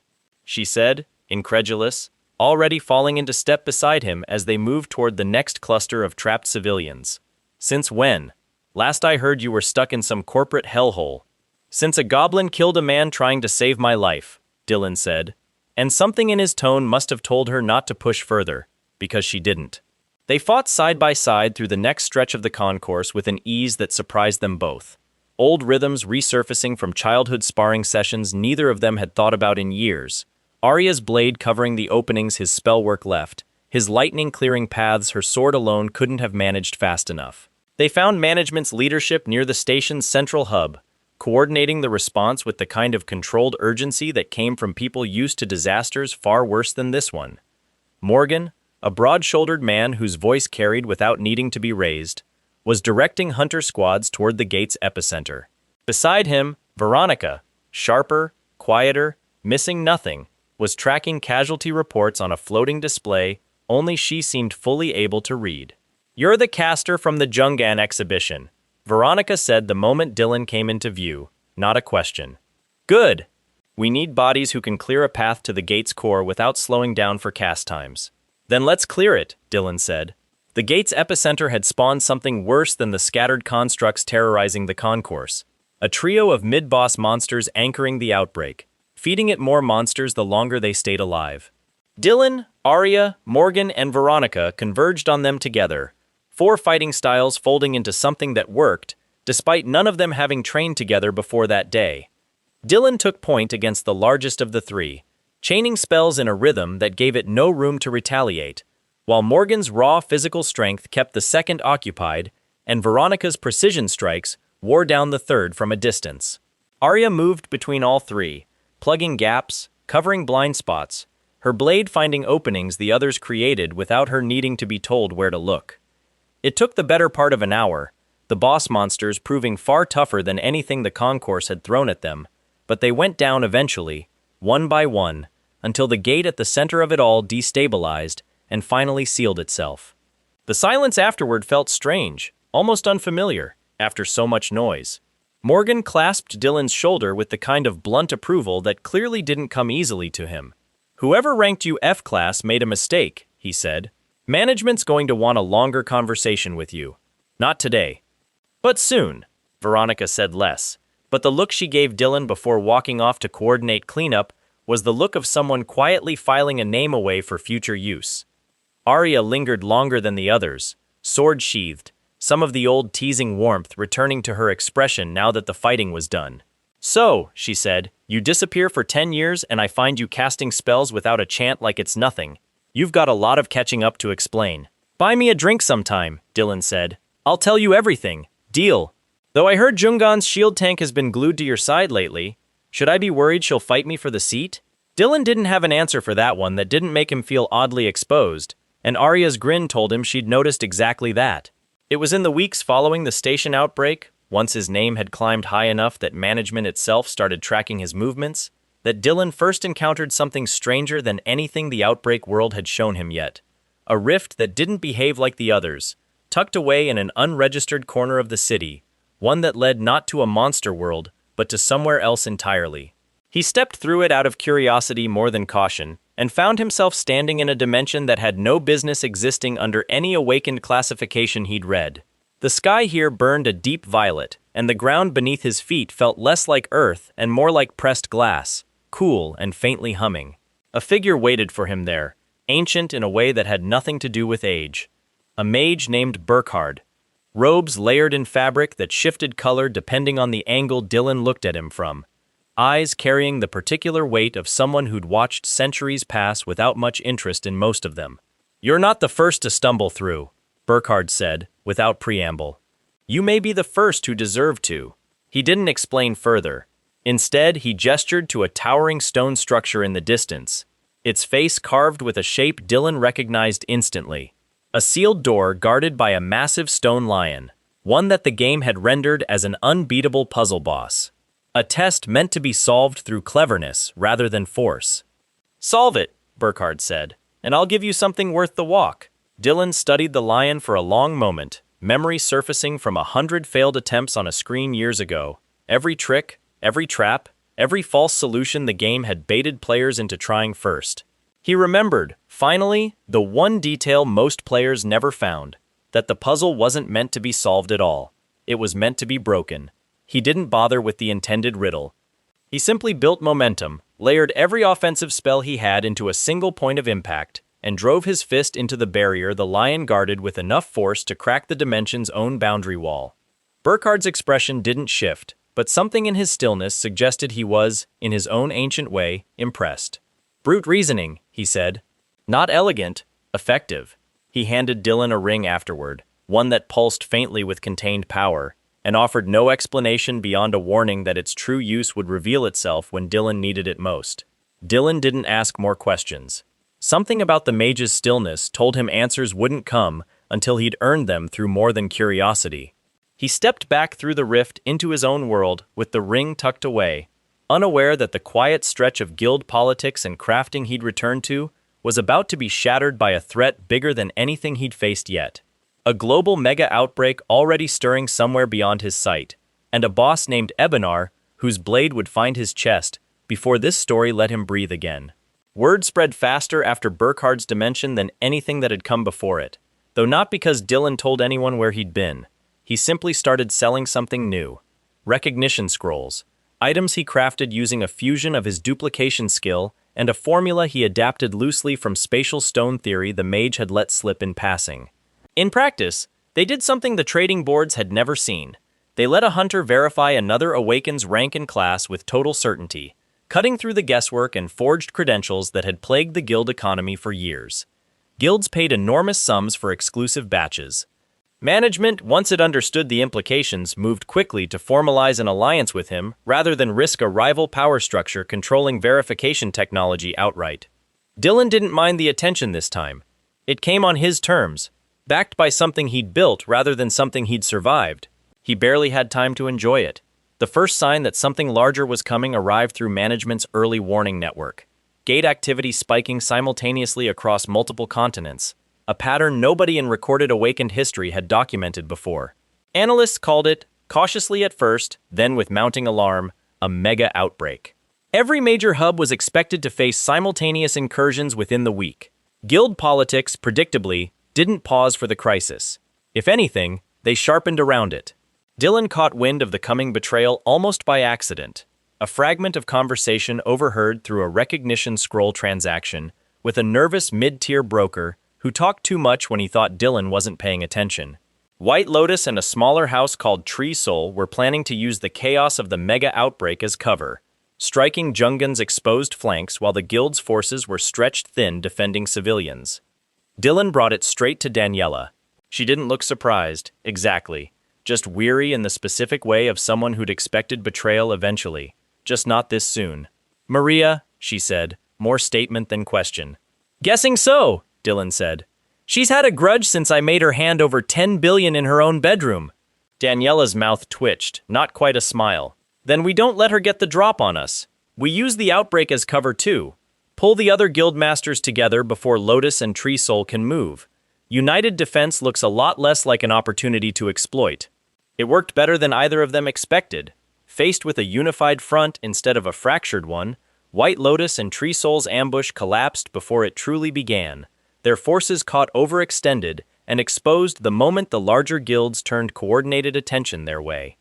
she said, incredulous, already falling into step beside him as they moved toward the next cluster of trapped civilians. "Since when? Last I heard you were stuck in some corporate hellhole." "Since a goblin killed a man trying to save my life," Dylan said, and something in his tone must have told her not to push further, because she didn't. They fought side by side through the next stretch of the concourse with an ease that surprised them both. Old rhythms resurfacing from childhood sparring sessions neither of them had thought about in years. Arya's blade covering the openings his spellwork left, his lightning clearing paths her sword alone couldn't have managed fast enough. They found management's leadership near the station's central hub, coordinating the response with the kind of controlled urgency that came from people used to disasters far worse than this one. Morgan, a broad-shouldered man whose voice carried without needing to be raised, was directing hunter squads toward the gate's epicenter. Beside him, Veronica, sharper, quieter, missing nothing, was tracking casualty reports on a floating display only she seemed fully able to read. "You're the caster from the Jungan exhibition," Veronica said the moment Dylan came into view, not a question. "Good. We need bodies who can clear a path to the gate's core without slowing down for cast times." "Then let's clear it," Dylan said. The gate's epicenter had spawned something worse than the scattered constructs terrorizing the concourse. A trio of mid-boss monsters anchoring the outbreak, feeding it more monsters the longer they stayed alive. Dylan, Arya, Morgan, and Veronica converged on them together, 4 fighting styles folding into something that worked, despite none of them having trained together before that day. Dylan took point against the largest of the 3, chaining spells in a rhythm that gave it no room to retaliate, while Morgan's raw physical strength kept the second occupied, and Veronica's precision strikes wore down the third from a distance. Arya moved between all 3, plugging gaps, covering blind spots, her blade finding openings the others created without her needing to be told where to look. It took the better part of an hour, the boss monsters proving far tougher than anything the concourse had thrown at them, but they went down eventually, one by one, until the gate at the center of it all destabilized and finally sealed itself. The silence afterward felt strange, almost unfamiliar, after so much noise. Morgan clasped Dylan's shoulder with the kind of blunt approval that clearly didn't come easily to him. "Whoever ranked you F-class made a mistake," he said. "Management's going to want a longer conversation with you. Not today. But soon," Veronica said less, but the look she gave Dylan before walking off to coordinate cleanup was the look of someone quietly filing a name away for future use. Arya lingered longer than the others, sword sheathed, some of the old teasing warmth returning to her expression now that the fighting was done. "So," she said, "you disappear for 10 years and I find you casting spells without a chant like it's nothing. You've got a lot of catching up to explain." "Buy me a drink sometime," Dylan said. "I'll tell you everything. Deal. Though I heard Jungan's shield tank has been glued to your side lately. Should I be worried she'll fight me for the seat?" Dylan didn't have an answer for that one that didn't make him feel oddly exposed, and Arya's grin told him she'd noticed exactly that. It was in the weeks following the station outbreak, once his name had climbed high enough that management itself started tracking his movements, that Dylan first encountered something stranger than anything the outbreak world had shown him yet. A rift that didn't behave like the others, tucked away in an unregistered corner of the city, one that led not to a monster world, but to somewhere else entirely. He stepped through it out of curiosity more than caution, and found himself standing in a dimension that had no business existing under any awakened classification he'd read. The sky here burned a deep violet, and the ground beneath his feet felt less like earth and more like pressed glass, cool and faintly humming. A figure waited for him there, ancient in a way that had nothing to do with age. A mage named Burkhard. Robes layered in fabric that shifted color depending on the angle Dylan looked at him from. Eyes carrying the particular weight of someone who'd watched centuries pass without much interest in most of them. "You're not the first to stumble through," Burkhard said, without preamble. "You may be the first who deserve to." He didn't explain further. Instead, he gestured to a towering stone structure in the distance, its face carved with a shape Dylan recognized instantly. A sealed door guarded by a massive stone lion, one that the game had rendered as an unbeatable puzzle boss. A test meant to be solved through cleverness rather than force. "Solve it," Burkhard said, "and I'll give you something worth the walk." Dylan studied the lion for a long moment, memory surfacing from 100 failed attempts on a screen years ago. Every trick, every trap, every false solution the game had baited players into trying first. He remembered, finally, the one detail most players never found, that the puzzle wasn't meant to be solved at all. It was meant to be broken. He didn't bother with the intended riddle. He simply built momentum, layered every offensive spell he had into a single point of impact, and drove his fist into the barrier the lion guarded with enough force to crack the dimension's own boundary wall. Burkhard's expression didn't shift, but something in his stillness suggested he was, in his own ancient way, impressed. "Brute reasoning," he said. "Not elegant, effective." He handed Dylan a ring afterward, one that pulsed faintly with contained power, and offered no explanation beyond a warning that its true use would reveal itself when Dylan needed it most. Dylan didn't ask more questions. Something about the mage's stillness told him answers wouldn't come until he'd earned them through more than curiosity. He stepped back through the rift into his own world with the ring tucked away, unaware that the quiet stretch of guild politics and crafting he'd returned to was about to be shattered by a threat bigger than anything he'd faced yet. A global mega outbreak already stirring somewhere beyond his sight, and a boss named Ebenar whose blade would find his chest before this story let him breathe again. Word spread faster after Burkhard's dimension than anything that had come before it, though not because Dylan told anyone where he'd been. He simply started selling something new. Recognition scrolls, items he crafted using a fusion of his duplication skill and a formula he adapted loosely from spatial stone theory the mage had let slip in passing. In practice, they did something the trading boards had never seen. They let a hunter verify another awaken's rank and class with total certainty, cutting through the guesswork and forged credentials that had plagued the guild economy for years. Guilds paid enormous sums for exclusive batches. Management, once it understood the implications, moved quickly to formalize an alliance with him rather than risk a rival power structure controlling verification technology outright. Dylan didn't mind the attention this time. It came on his terms, backed by something he'd built rather than something he'd survived. He barely had time to enjoy it. The first sign that something larger was coming arrived through management's early warning network. Gate activity spiking simultaneously across multiple continents, a pattern nobody in recorded awakened history had documented before. Analysts called it, cautiously at first, then with mounting alarm, a mega outbreak. Every major hub was expected to face simultaneous incursions within the week. Guild politics, predictably, didn't pause for the crisis. If anything, they sharpened around it. Dylan caught wind of the coming betrayal almost by accident, a fragment of conversation overheard through a recognition scroll transaction with a nervous mid-tier broker who talked too much when he thought Dylan wasn't paying attention. White Lotus and a smaller house called Tree Soul were planning to use the chaos of the mega outbreak as cover, striking Jungan's exposed flanks while the guild's forces were stretched thin defending civilians. Dylan brought it straight to Daniela. She didn't look surprised, exactly, just weary in the specific way of someone who'd expected betrayal eventually, just not this soon. "Maria," she said, more statement than question. "Guessing so," Dylan said. She's had a grudge since I made her hand over 10 billion in her own bedroom. Daniela's mouth twitched, not quite a smile. Then we don't let her get the drop on us. We use the outbreak as cover too. Pull the other guild masters together before Lotus and Tree Soul can move. United defense looks a lot less like an opportunity to exploit. It worked better than either of them expected. Faced with a unified front instead of a fractured one, White Lotus and Tree Soul's ambush collapsed before it truly began. Their forces caught overextended and exposed the moment the larger guilds turned coordinated attention their way.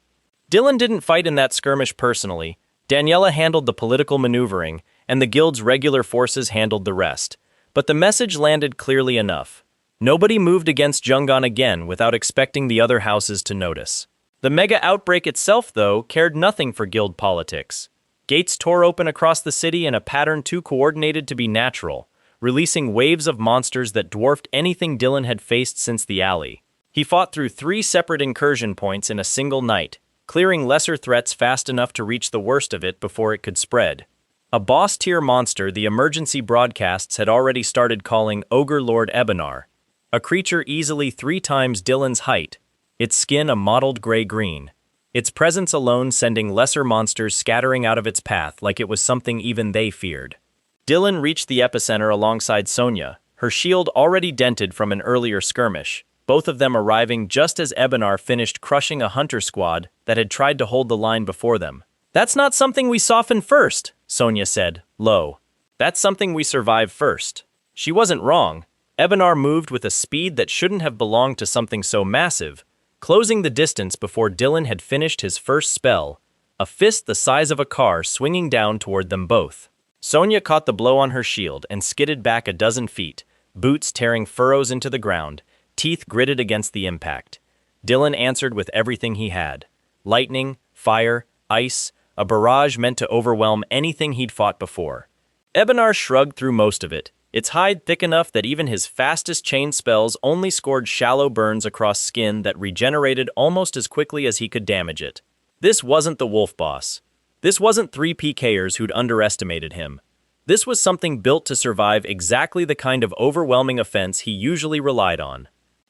Dylan didn't fight in that skirmish personally. Daniela handled the political maneuvering, and the guild's regular forces handled the rest. But the message landed clearly enough. Nobody moved against Jungon again without expecting the other houses to notice. The mega outbreak itself, though, cared nothing for guild politics. Gates tore open across the city in a pattern too coordinated to be natural, releasing waves of monsters that dwarfed anything Dylan had faced since the alley. He fought through 3 separate incursion points in a single night, clearing lesser threats fast enough to reach the worst of it before it could spread. A boss-tier monster the emergency broadcasts had already started calling Ogre Lord Ebenar, a creature easily 3 times Dylan's height, its skin a mottled gray-green, its presence alone sending lesser monsters scattering out of its path like it was something even they feared. Dylan reached the epicenter alongside Sonya, her shield already dented from an earlier skirmish, both of them arriving just as Ebenar finished crushing a hunter squad that had tried to hold the line before them. "That's not something we soften first," Sonya said, low. "That's something we survive first." She wasn't wrong. Ebenar moved with a speed that shouldn't have belonged to something so massive, closing the distance before Dylan had finished his first spell, a fist the size of a car swinging down toward them both. Sonya caught the blow on her shield and skidded back a dozen feet, boots tearing furrows into the ground, teeth gritted against the impact. Dylan answered with everything he had. Lightning, fire, ice, a barrage meant to overwhelm anything he'd fought before. Ebenar shrugged through most of it, its hide thick enough that even his fastest chain spells only scored shallow burns across skin that regenerated almost as quickly as he could damage it. This wasn't the wolf boss. This wasn't 3 PKers who'd underestimated him. This was something built to survive exactly the kind of overwhelming offense he usually relied on.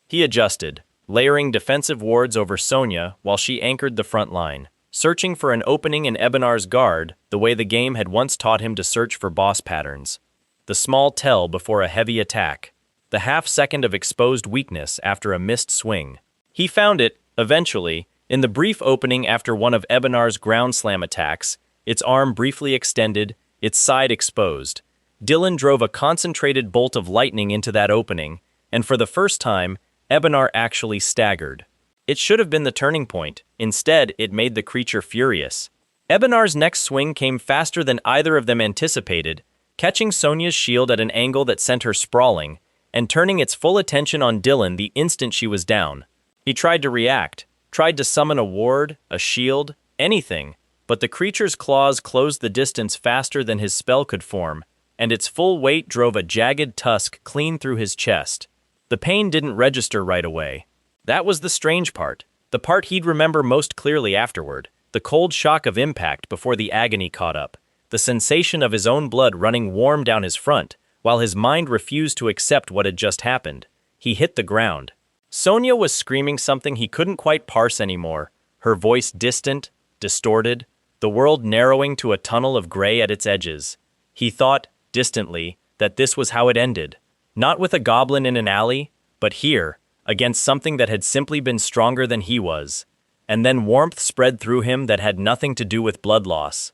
He adjusted, layering defensive wards over Sonya while she anchored the front line, searching for an opening in Ebenar's guard the way the game had once taught him to search for boss patterns. The small tell before a heavy attack, the half-second of exposed weakness after a missed swing. He found it, eventually, in the brief opening after one of Ebenar's ground slam attacks, its arm briefly extended, its side exposed. Dylan drove a concentrated bolt of lightning into that opening, and for the first time, Ebenar actually staggered. It should have been the turning point. Instead, it made the creature furious. Ebenar's next swing came faster than either of them anticipated, catching Sonya's shield at an angle that sent her sprawling, and turning its full attention on Dylan the instant she was down. He tried to react, tried to summon a ward, a shield, anything, but the creature's claws closed the distance faster than his spell could form, and its full weight drove a jagged tusk clean through his chest. The pain didn't register right away. That was the strange part, the part he'd remember most clearly afterward, the cold shock of impact before the agony caught up, the sensation of his own blood running warm down his front, while his mind refused to accept what had just happened. He hit the ground. Sonya was screaming something he couldn't quite parse anymore, her voice distant, distorted, the world narrowing to a tunnel of gray at its edges. He thought, distantly, that this was how it ended. Not with a goblin in an alley, but here, against something that had simply been stronger than he was. And then warmth spread through him that had nothing to do with blood loss.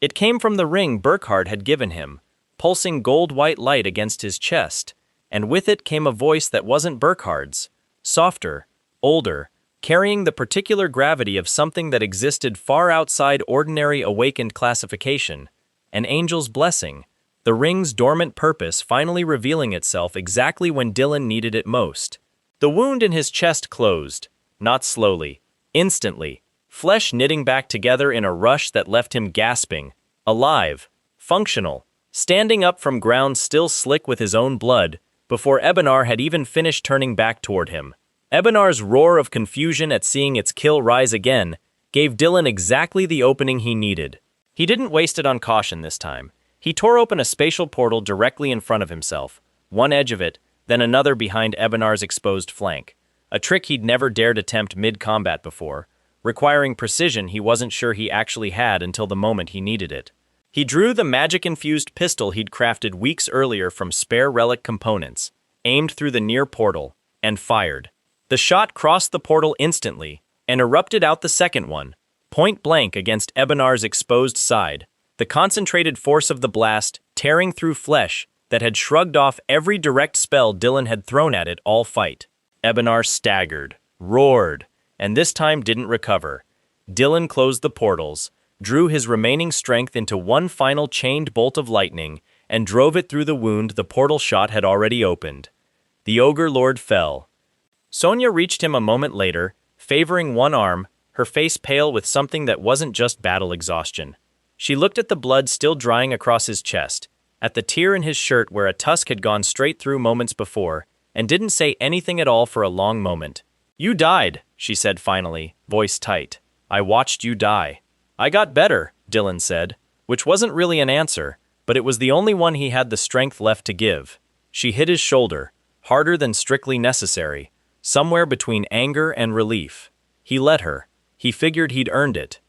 It came from the ring Burkhard had given him, pulsing gold-white light against his chest, and with it came a voice that wasn't Burkhard's, softer, older, carrying the particular gravity of something that existed far outside ordinary awakened classification, an angel's blessing, the ring's dormant purpose finally revealing itself exactly when Dylan needed it most. The wound in his chest closed, not slowly, instantly, flesh knitting back together in a rush that left him gasping, alive, functional, standing up from ground still slick with his own blood, before Ebenar had even finished turning back toward him. Ebenar's roar of confusion at seeing its kill rise again gave Dylan exactly the opening he needed. He didn't waste it on caution this time. He tore open a spatial portal directly in front of himself, one edge of it, then another behind Ebenar's exposed flank, a trick he'd never dared attempt mid-combat before, requiring precision he wasn't sure he actually had until the moment he needed it. He drew the magic-infused pistol he'd crafted weeks earlier from spare relic components, aimed through the near portal, and fired. The shot crossed the portal instantly and erupted out the second one, point blank against Ebenar's exposed side, the concentrated force of the blast tearing through flesh that had shrugged off every direct spell Dylan had thrown at it all fight. Ebenar staggered, roared, and this time didn't recover. Dylan closed the portals, drew his remaining strength into one final chained bolt of lightning, and drove it through the wound the portal shot had already opened. The Ogre Lord fell. Sonya reached him a moment later, favoring one arm, her face pale with something that wasn't just battle exhaustion. She looked at the blood still drying across his chest, at the tear in his shirt where a tusk had gone straight through moments before, and didn't say anything at all for a long moment. "You died," she said finally, voice tight. "I watched you die." "I got better," Dylan said, which wasn't really an answer, but it was the only one he had the strength left to give. She hit his shoulder, harder than strictly necessary, somewhere between anger and relief. He let her. He figured he'd earned it.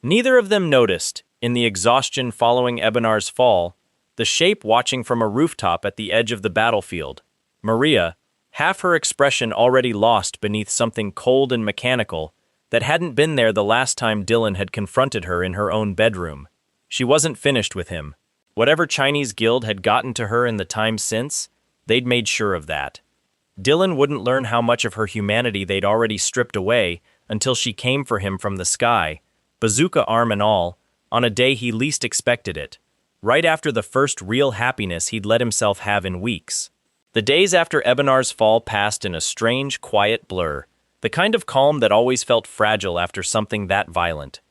Neither of them noticed, in the exhaustion following Ebenar's fall, the shape watching from a rooftop at the edge of the battlefield. Maria, half her expression already lost beneath something cold and mechanical that hadn't been there the last time Dylan had confronted her in her own bedroom. She wasn't finished with him. Whatever Chinese guild had gotten to her in the time since, they'd made sure of that. Dylan wouldn't learn how much of her humanity they'd already stripped away until she came for him from the sky, bazooka arm and all, on a day he least expected it, right after the first real happiness he'd let himself have in weeks. The days after Ebenar's fall passed in a strange, quiet blur, the kind of calm that always felt fragile after something that violent.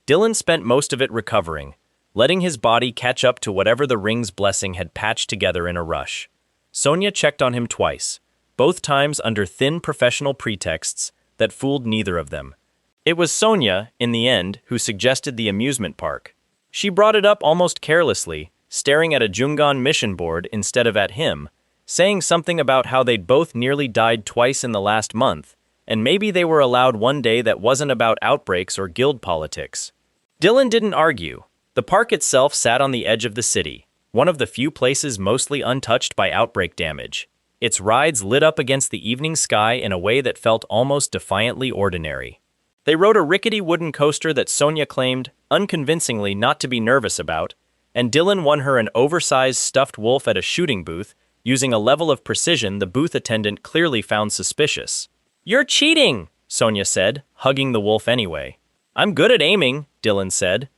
Dylan spent most of it recovering, letting his body catch up to whatever the ring's blessing had patched together in a rush. Sonya checked on him twice, both times under thin professional pretexts that fooled neither of them. It was Sonya, in the end, who suggested the amusement park. She brought it up almost carelessly, staring at a Jungan mission board instead of at him, saying something about how they'd both nearly died twice in the last month, and maybe they were allowed one day that wasn't about outbreaks or guild politics. Dylan didn't argue. The park itself sat on the edge of the city, one of the few places mostly untouched by outbreak damage. Its rides lit up against the evening sky in a way that felt almost defiantly ordinary. They rode a rickety wooden coaster that Sonya claimed, unconvincingly, not to be nervous about, and Dylan won her an oversized stuffed wolf at a shooting booth, using a level of precision the booth attendant clearly found suspicious. "You're cheating," Sonya said, hugging the wolf anyway. "I'm good at aiming," Dylan said.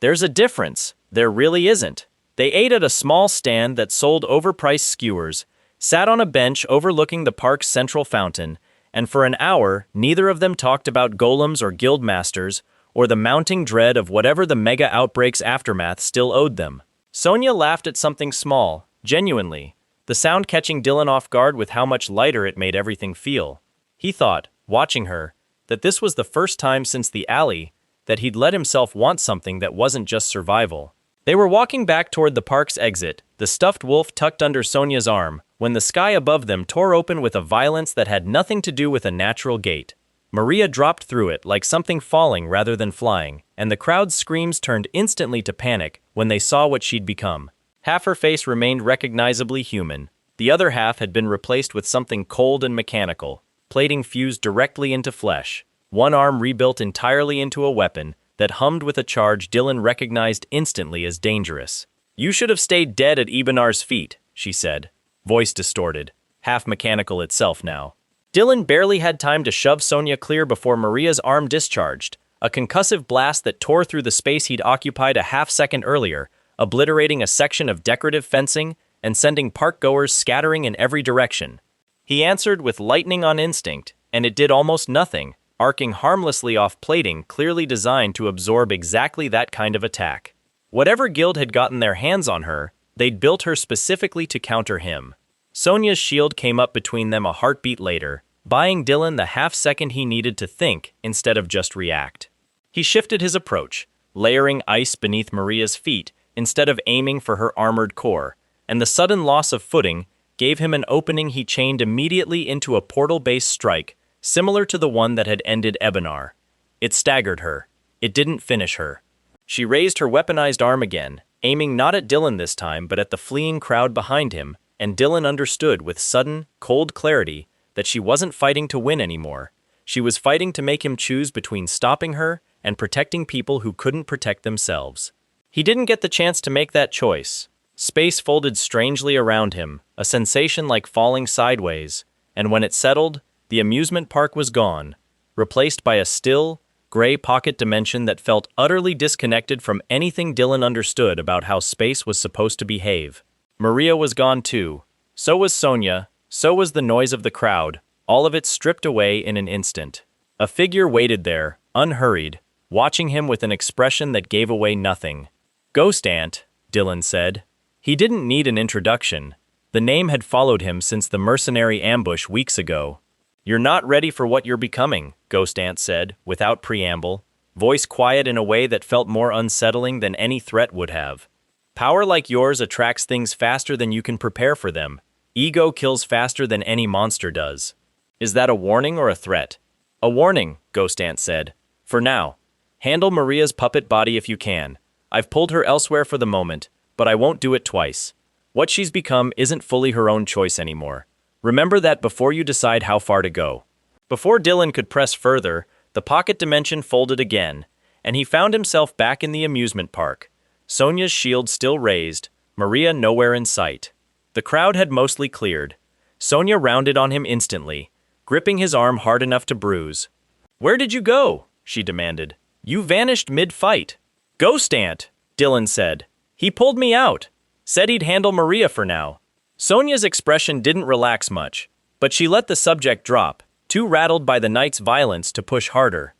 "There's a difference. There really isn't." They ate at a small stand that sold overpriced skewers, sat on a bench overlooking the park's central fountain, and for an hour, neither of them talked about golems or guild masters, or the mounting dread of whatever the mega outbreak's aftermath still owed them. Sonya laughed at something small, genuinely, the sound catching Dylan off guard with how much lighter it made everything feel. He thought, watching her, that this was the first time since the alley that he'd let himself want something that wasn't just survival. They were walking back toward the park's exit, the stuffed wolf tucked under Sonya's arm, when the sky above them tore open with a violence that had nothing to do with a natural gate. Maria dropped through it like something falling rather than flying, and the crowd's screams turned instantly to panic when they saw what she'd become. Half her face remained recognizably human. The other half had been replaced with something cold and mechanical, plating fused directly into flesh, one arm rebuilt entirely into a weapon that hummed with a charge Dylan recognized instantly as dangerous. "You should have stayed dead at Ebenar's feet," she said, voice distorted, half mechanical itself now. Dylan barely had time to shove Sonya clear before Maria's arm discharged, a concussive blast that tore through the space he'd occupied a half-second earlier, obliterating a section of decorative fencing and sending park-goers scattering in every direction. He answered with lightning on instinct, and it did almost nothing, arcing harmlessly off plating clearly designed to absorb exactly that kind of attack. Whatever guild had gotten their hands on her, they'd built her specifically to counter him. Sonya's shield came up between them a heartbeat later, buying Dylan the half-second he needed to think instead of just react. He shifted his approach, layering ice beneath Maria's feet instead of aiming for her armored core, and the sudden loss of footing gave him an opening he chained immediately into a portal-based strike, similar to the one that had ended Ebenar. It staggered her. It didn't finish her. She raised her weaponized arm again, aiming not at Dylan this time but at the fleeing crowd behind him, and Dylan understood with sudden, cold clarity that she wasn't fighting to win anymore. She was fighting to make him choose between stopping her and protecting people who couldn't protect themselves. He didn't get the chance to make that choice. Space folded strangely around him, a sensation like falling sideways, and when it settled, the amusement park was gone, replaced by a still, gray pocket dimension that felt utterly disconnected from anything Dylan understood about how space was supposed to behave. Maria was gone too. So was Sonia, so was the noise of the crowd, all of it stripped away in an instant. A figure waited there, unhurried, watching him with an expression that gave away nothing. "Ghost Ant," Dylan said. He didn't need an introduction. The name had followed him since the mercenary ambush weeks ago. "You're not ready for what you're becoming," Ghost Ant said, without preamble, voice quiet in a way that felt more unsettling than any threat would have. "Power like yours attracts things faster than you can prepare for them. Ego kills faster than any monster does." "Is that a warning or a threat?" "A warning," Ghost Ant said. "For now. Handle Maria's puppet body if you can. I've pulled her elsewhere for the moment, but I won't do it twice. What she's become isn't fully her own choice anymore. Remember that before you decide how far to go." Before Dylan could press further, the pocket dimension folded again, and he found himself back in the amusement park. Sonia's shield still raised, Maria nowhere in sight. The crowd had mostly cleared. Sonia rounded on him instantly, gripping his arm hard enough to bruise. "Where did you go?" she demanded. "You vanished mid-fight." "Ghost Ant," Dylan said. "He pulled me out. Said he'd handle Maria for now." Sonia's expression didn't relax much, but she let the subject drop, too rattled by the night's violence to push harder.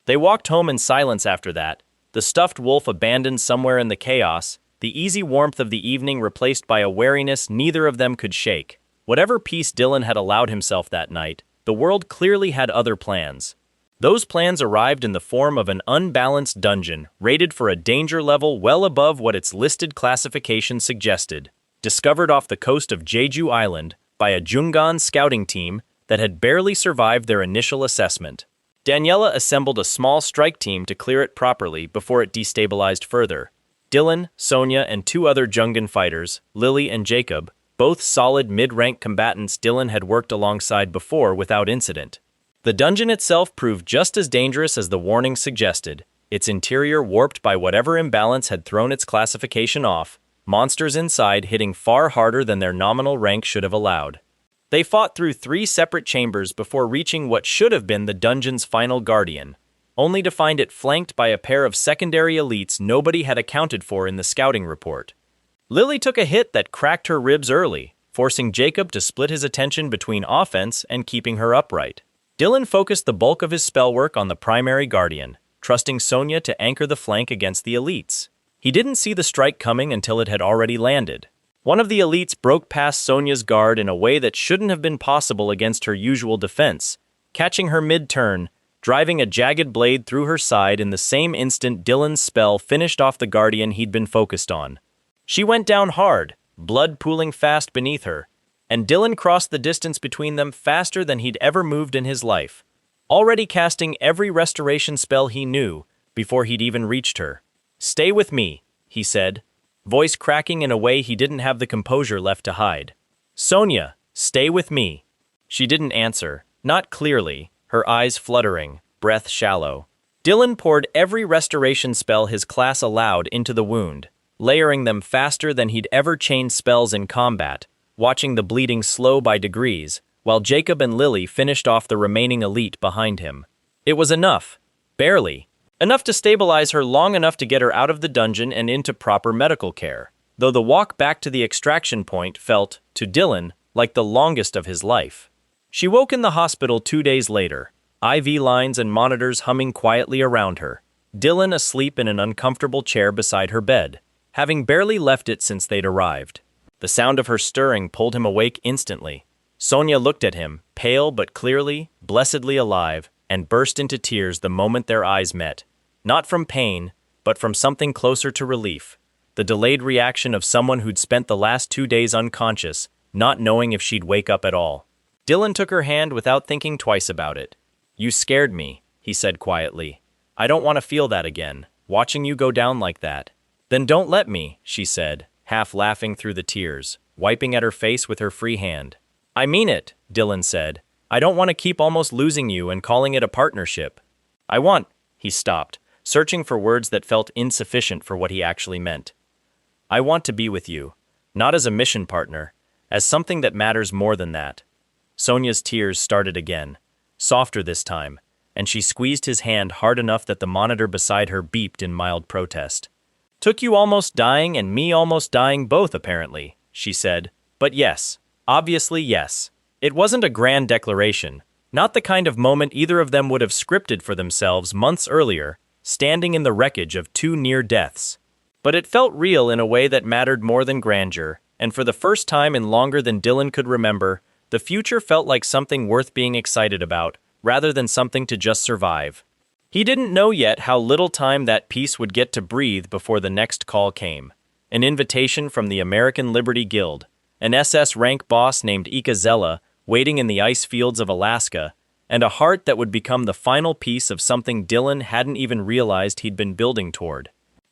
They walked home in silence after that, the stuffed wolf abandoned somewhere in the chaos, the easy warmth of the evening replaced by a wariness neither of them could shake. Whatever peace Dylan had allowed himself that night, the world clearly had other plans. Those plans arrived in the form of an unbalanced dungeon, rated for a danger level well above what its listed classification suggested, discovered off the coast of Jeju Island by a Jungan scouting team that had barely survived their initial assessment. Daniela assembled a small strike team to clear it properly before it destabilized further. Dylan, Sonia, and two other Jungan fighters, Lily and Jacob, both solid mid-rank combatants Dylan had worked alongside before without incident. The dungeon itself proved just as dangerous as the warning suggested, its interior warped by whatever imbalance had thrown its classification off, monsters inside hitting far harder than their nominal rank should have allowed. They fought through 3 separate chambers before reaching what should have been the dungeon's final guardian, only to find it flanked by a pair of secondary elites nobody had accounted for in the scouting report. Lily took a hit that cracked her ribs early, forcing Jacob to split his attention between offense and keeping her upright. Dylan focused the bulk of his spell work on the primary guardian, trusting Sonia to anchor the flank against the elites. He didn't see the strike coming until it had already landed. One of the elites broke past Sonia's guard in a way that shouldn't have been possible against her usual defense, catching her mid-turn, driving a jagged blade through her side in the same instant Dylan's spell finished off the guardian he'd been focused on. She went down hard, blood pooling fast beneath her, and Dylan crossed the distance between them faster than he'd ever moved in his life, already casting every restoration spell he knew before he'd even reached her. "Stay with me," he said, voice cracking in a way he didn't have the composure left to hide. "Sonia, stay with me." She didn't answer, not clearly, her eyes fluttering, breath shallow. Dylan poured every restoration spell his class allowed into the wound, layering them faster than he'd ever chained spells in combat, watching the bleeding slow by degrees, while Jacob and Lily finished off the remaining elite behind him. It was enough. Barely. Enough to stabilize her long enough to get her out of the dungeon and into proper medical care, though the walk back to the extraction point felt, to Dylan, like the longest of his life. She woke in the hospital 2 days later, IV lines and monitors humming quietly around her, Dylan asleep in an uncomfortable chair beside her bed, having barely left it since they'd arrived. The sound of her stirring pulled him awake instantly. Sonia looked at him, pale but clearly, blessedly alive, and burst into tears the moment their eyes met. Not from pain, but from something closer to relief. The delayed reaction of someone who'd spent the last 2 days unconscious, not knowing if she'd wake up at all. Dylan took her hand without thinking twice about it. "You scared me," he said quietly. "I don't want to feel that again, watching you go down like that." "Then don't let me," she said, half laughing through the tears, wiping at her face with her free hand. "I mean it," Dylan said. "I don't want to keep almost losing you and calling it a partnership. He stopped, searching for words that felt insufficient for what he actually meant. "I want to be with you, not as a mission partner, as something that matters more than that." Sonia's tears started again, softer this time, and she squeezed his hand hard enough that the monitor beside her beeped in mild protest. "Took you almost dying and me almost dying both, apparently," she said. "But yes, obviously yes. It wasn't a grand declaration, not the kind of moment either of them would have scripted for themselves months earlier, standing in the wreckage of two near deaths. But it felt real in a way that mattered more than grandeur, and for the first time in longer than Dylan could remember, the future felt like something worth being excited about, rather than something to just survive. He didn't know yet how little time that peace would get to breathe before the next call came. An invitation from the American Liberty Guild, an SS rank boss named Ikazella waiting in the ice fields of Alaska, and a heart that would become the final piece of something Dylan hadn't even realized he'd been building toward.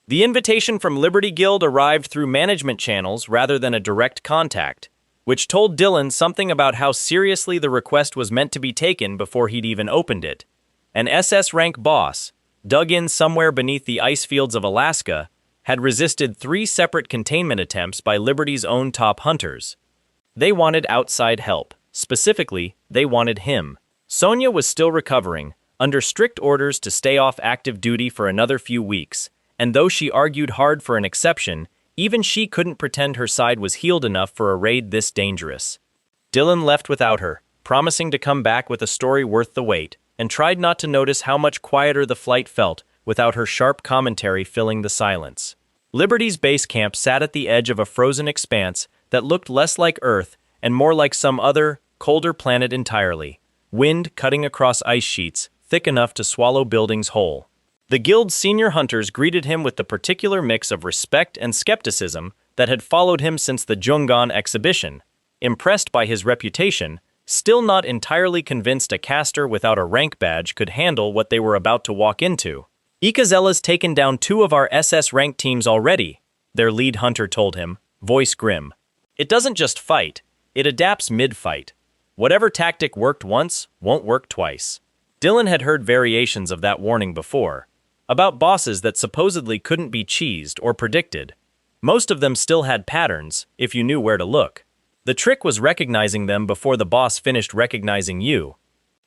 The invitation from Liberty Guild arrived through management channels rather than a direct contact, which told Dylan something about how seriously the request was meant to be taken before he'd even opened it. An SS rank boss, dug in somewhere beneath the ice fields of Alaska, had resisted 3 separate containment attempts by Liberty's own top hunters. They wanted outside help. Specifically, they wanted him. Sonia was still recovering, under strict orders to stay off active duty for another few weeks, and though she argued hard for an exception, even she couldn't pretend her side was healed enough for a raid this dangerous. Dylan left without her, promising to come back with a story worth the wait, and tried not to notice how much quieter the flight felt without her sharp commentary filling the silence. Liberty's base camp sat at the edge of a frozen expanse that looked less like Earth and more like some other, colder planet entirely, wind cutting across ice sheets thick enough to swallow buildings whole. The Guild's senior hunters greeted him with the particular mix of respect and skepticism that had followed him since the Jungan exhibition, impressed by his reputation, still not entirely convinced a caster without a rank badge could handle what they were about to walk into. "Ikazella's taken down 2 of our SS rank teams already," their lead hunter told him, voice grim. "It doesn't just fight, it adapts mid-fight. Whatever tactic worked once won't work twice." Dylan had heard variations of that warning before, about bosses that supposedly couldn't be cheesed or predicted. Most of them still had patterns, if you knew where to look. The trick was recognizing them before the boss finished recognizing you.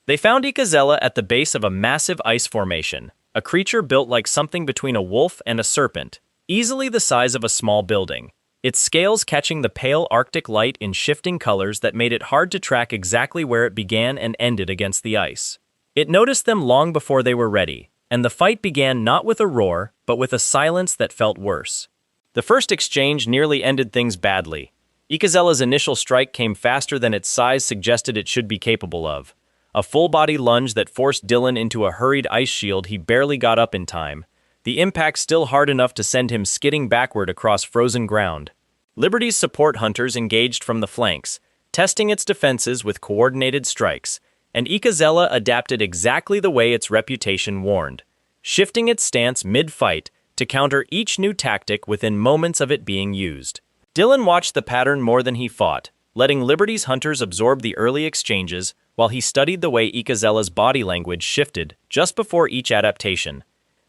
They found Ikazella at the base of a massive ice formation, a creature built like something between a wolf and a serpent, easily the size of a small building, its scales catching the pale Arctic light in shifting colors that made it hard to track exactly where it began and ended against the ice. It noticed them long before they were ready, and the fight began not with a roar, but with a silence that felt worse. The first exchange nearly ended things badly. Ikazella's initial strike came faster than its size suggested it should be capable of. A full-body lunge that forced Dylan into a hurried ice shield he barely got up in time, the impact still hard enough to send him skidding backward across frozen ground. Liberty's support hunters engaged from the flanks, testing its defenses with coordinated strikes, and Ikazella adapted exactly the way its reputation warned, shifting its stance mid-fight to counter each new tactic within moments of it being used. Dylan watched the pattern more than he fought, letting Liberty's hunters absorb the early exchanges while he studied the way Ikazella's body language shifted just before each adaptation,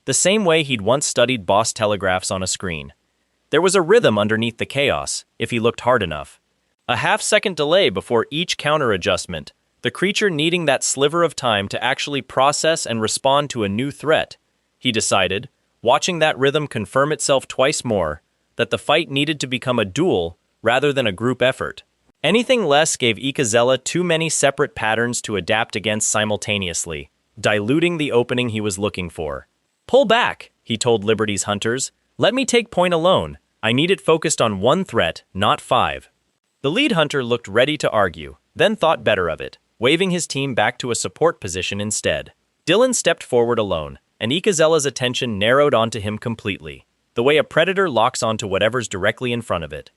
the same way he'd once studied boss telegraphs on a screen. There was a rhythm underneath the chaos, if he looked hard enough. A half-second delay before each counter-adjustment, the creature needing that sliver of time to actually process and respond to a new threat. He decided, watching that rhythm confirm itself twice more, that the fight needed to become a duel rather than a group effort. Anything less gave Ikazella too many separate patterns to adapt against simultaneously, diluting the opening he was looking for. "Pull back," he told Liberty's hunters. "Let me take point alone. I need it focused on one threat, not 5. The lead hunter looked ready to argue, then thought better of it, waving his team back to a support position instead. Dylan stepped forward alone, and Ikazella's attention narrowed onto him completely, the way a predator locks onto whatever's directly in front of it.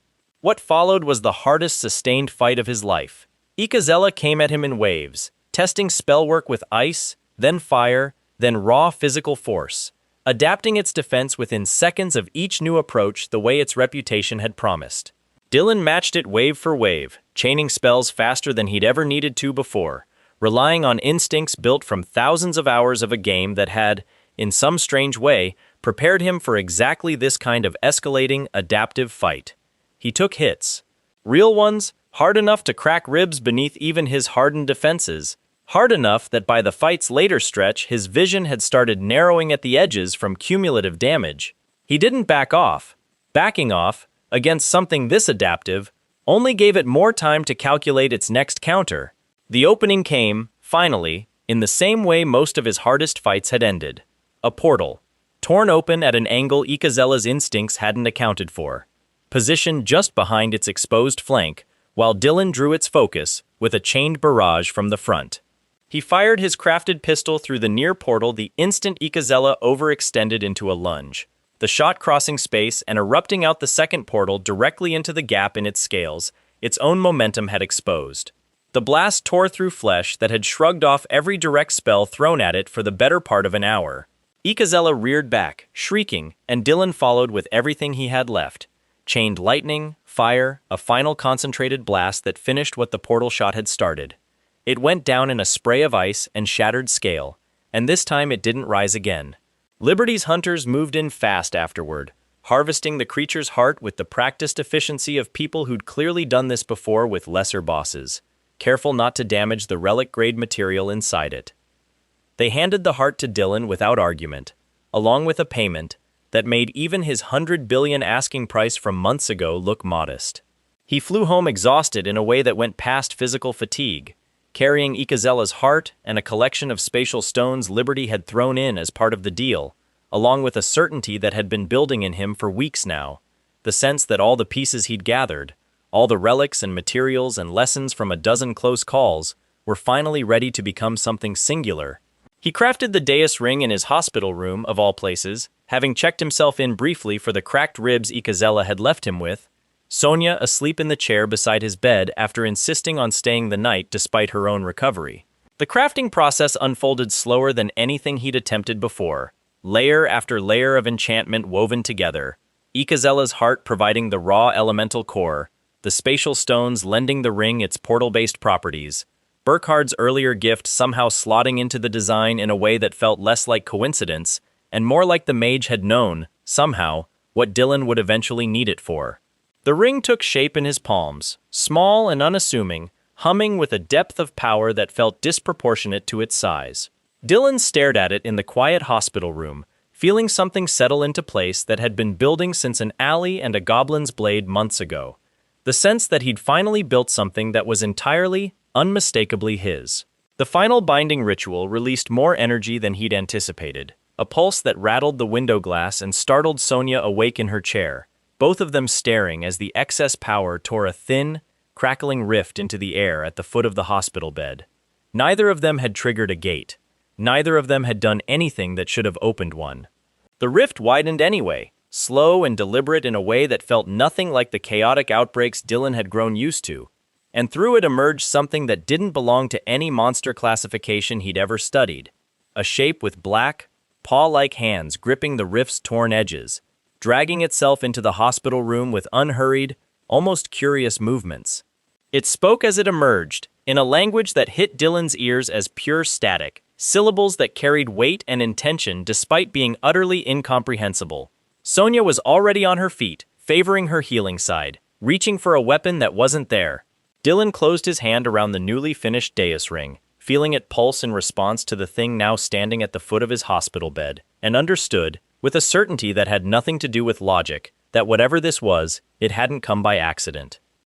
What followed was the hardest sustained fight of his life. Ikazella came at him in waves, testing spellwork with ice, then fire, then raw physical force, adapting its defense within seconds of each new approach the way its reputation had promised. Dylan matched it wave for wave, chaining spells faster than he'd ever needed to before, relying on instincts built from thousands of hours of a game that had, in some strange way, prepared him for exactly this kind of escalating, adaptive fight. He took hits. Real ones, hard enough to crack ribs beneath even his hardened defenses, hard enough that by the fight's later stretch his vision had started narrowing at the edges from cumulative damage. He didn't back off. Backing off, against something this adaptive, only gave it more time to calculate its next counter. The opening came, finally, in the same way most of his hardest fights had ended. A portal, torn open at an angle Ikazella's instincts hadn't accounted for, positioned just behind its exposed flank, while Dylan drew its focus with a chained barrage from the front. He fired his crafted pistol through the near portal the instant Ikazella overextended into a lunge, the shot crossing space and erupting out the second portal directly into the gap in its scales its own momentum had exposed. The blast tore through flesh that had shrugged off every direct spell thrown at it for the better part of an hour. Ikazella reared back, shrieking, and Dylan followed with everything he had left. Chained lightning, fire, a final concentrated blast that finished what the portal shot had started. It went down in a spray of ice and shattered scale, and this time it didn't rise again. Liberty's hunters moved in fast afterward, harvesting the creature's heart with the practiced efficiency of people who'd clearly done this before with lesser bosses, careful not to damage the relic-grade material inside it. They handed the heart to Dylan without argument, along with a payment that made even his 100 billion asking price from months ago look modest. He flew home exhausted in a way that went past physical fatigue, carrying Ikazella's heart and a collection of spatial stones Liberty had thrown in as part of the deal, along with a certainty that had been building in him for weeks now, the sense that all the pieces he'd gathered, all the relics and materials and lessons from a dozen close calls, were finally ready to become something singular. He crafted the dais ring in his hospital room, of all places, having checked himself in briefly for the cracked ribs Ikazella had left him with, Sonia asleep in the chair beside his bed after insisting on staying the night despite her own recovery. The crafting process unfolded slower than anything he'd attempted before, layer after layer of enchantment woven together, Ikazella's heart providing the raw elemental core, the spatial stones lending the ring its portal-based properties, Burkhard's earlier gift somehow slotting into the design in a way that felt less like coincidence and more like the mage had known, somehow, what Dylan would eventually need it for. The ring took shape in his palms, small and unassuming, humming with a depth of power that felt disproportionate to its size. Dylan stared at it in the quiet hospital room, feeling something settle into place that had been building since an alley and a goblin's blade months ago. The sense that he'd finally built something that was entirely, unmistakably his. The final binding ritual released more energy than he'd anticipated, a pulse that rattled the window glass and startled Sonia awake in her chair, both of them staring as the excess power tore a thin, crackling rift into the air at the foot of the hospital bed. Neither of them had triggered a gate. Neither of them had done anything that should have opened one. The rift widened anyway, slow and deliberate in a way that felt nothing like the chaotic outbreaks Dylan had grown used to, and through it emerged something that didn't belong to any monster classification he'd ever studied. A shape with black, paw-like hands gripping the rift's torn edges, dragging itself into the hospital room with unhurried, almost curious movements. It spoke as it emerged, in a language that hit Dylan's ears as pure static, syllables that carried weight and intention despite being utterly incomprehensible. Sonia was already on her feet, favoring her healing side, reaching for a weapon that wasn't there. Dylan closed his hand around the newly finished dais ring, feeling it pulse in response to the thing now standing at the foot of his hospital bed, and understood, with a certainty that had nothing to do with logic, that whatever this was, it hadn't come by accident.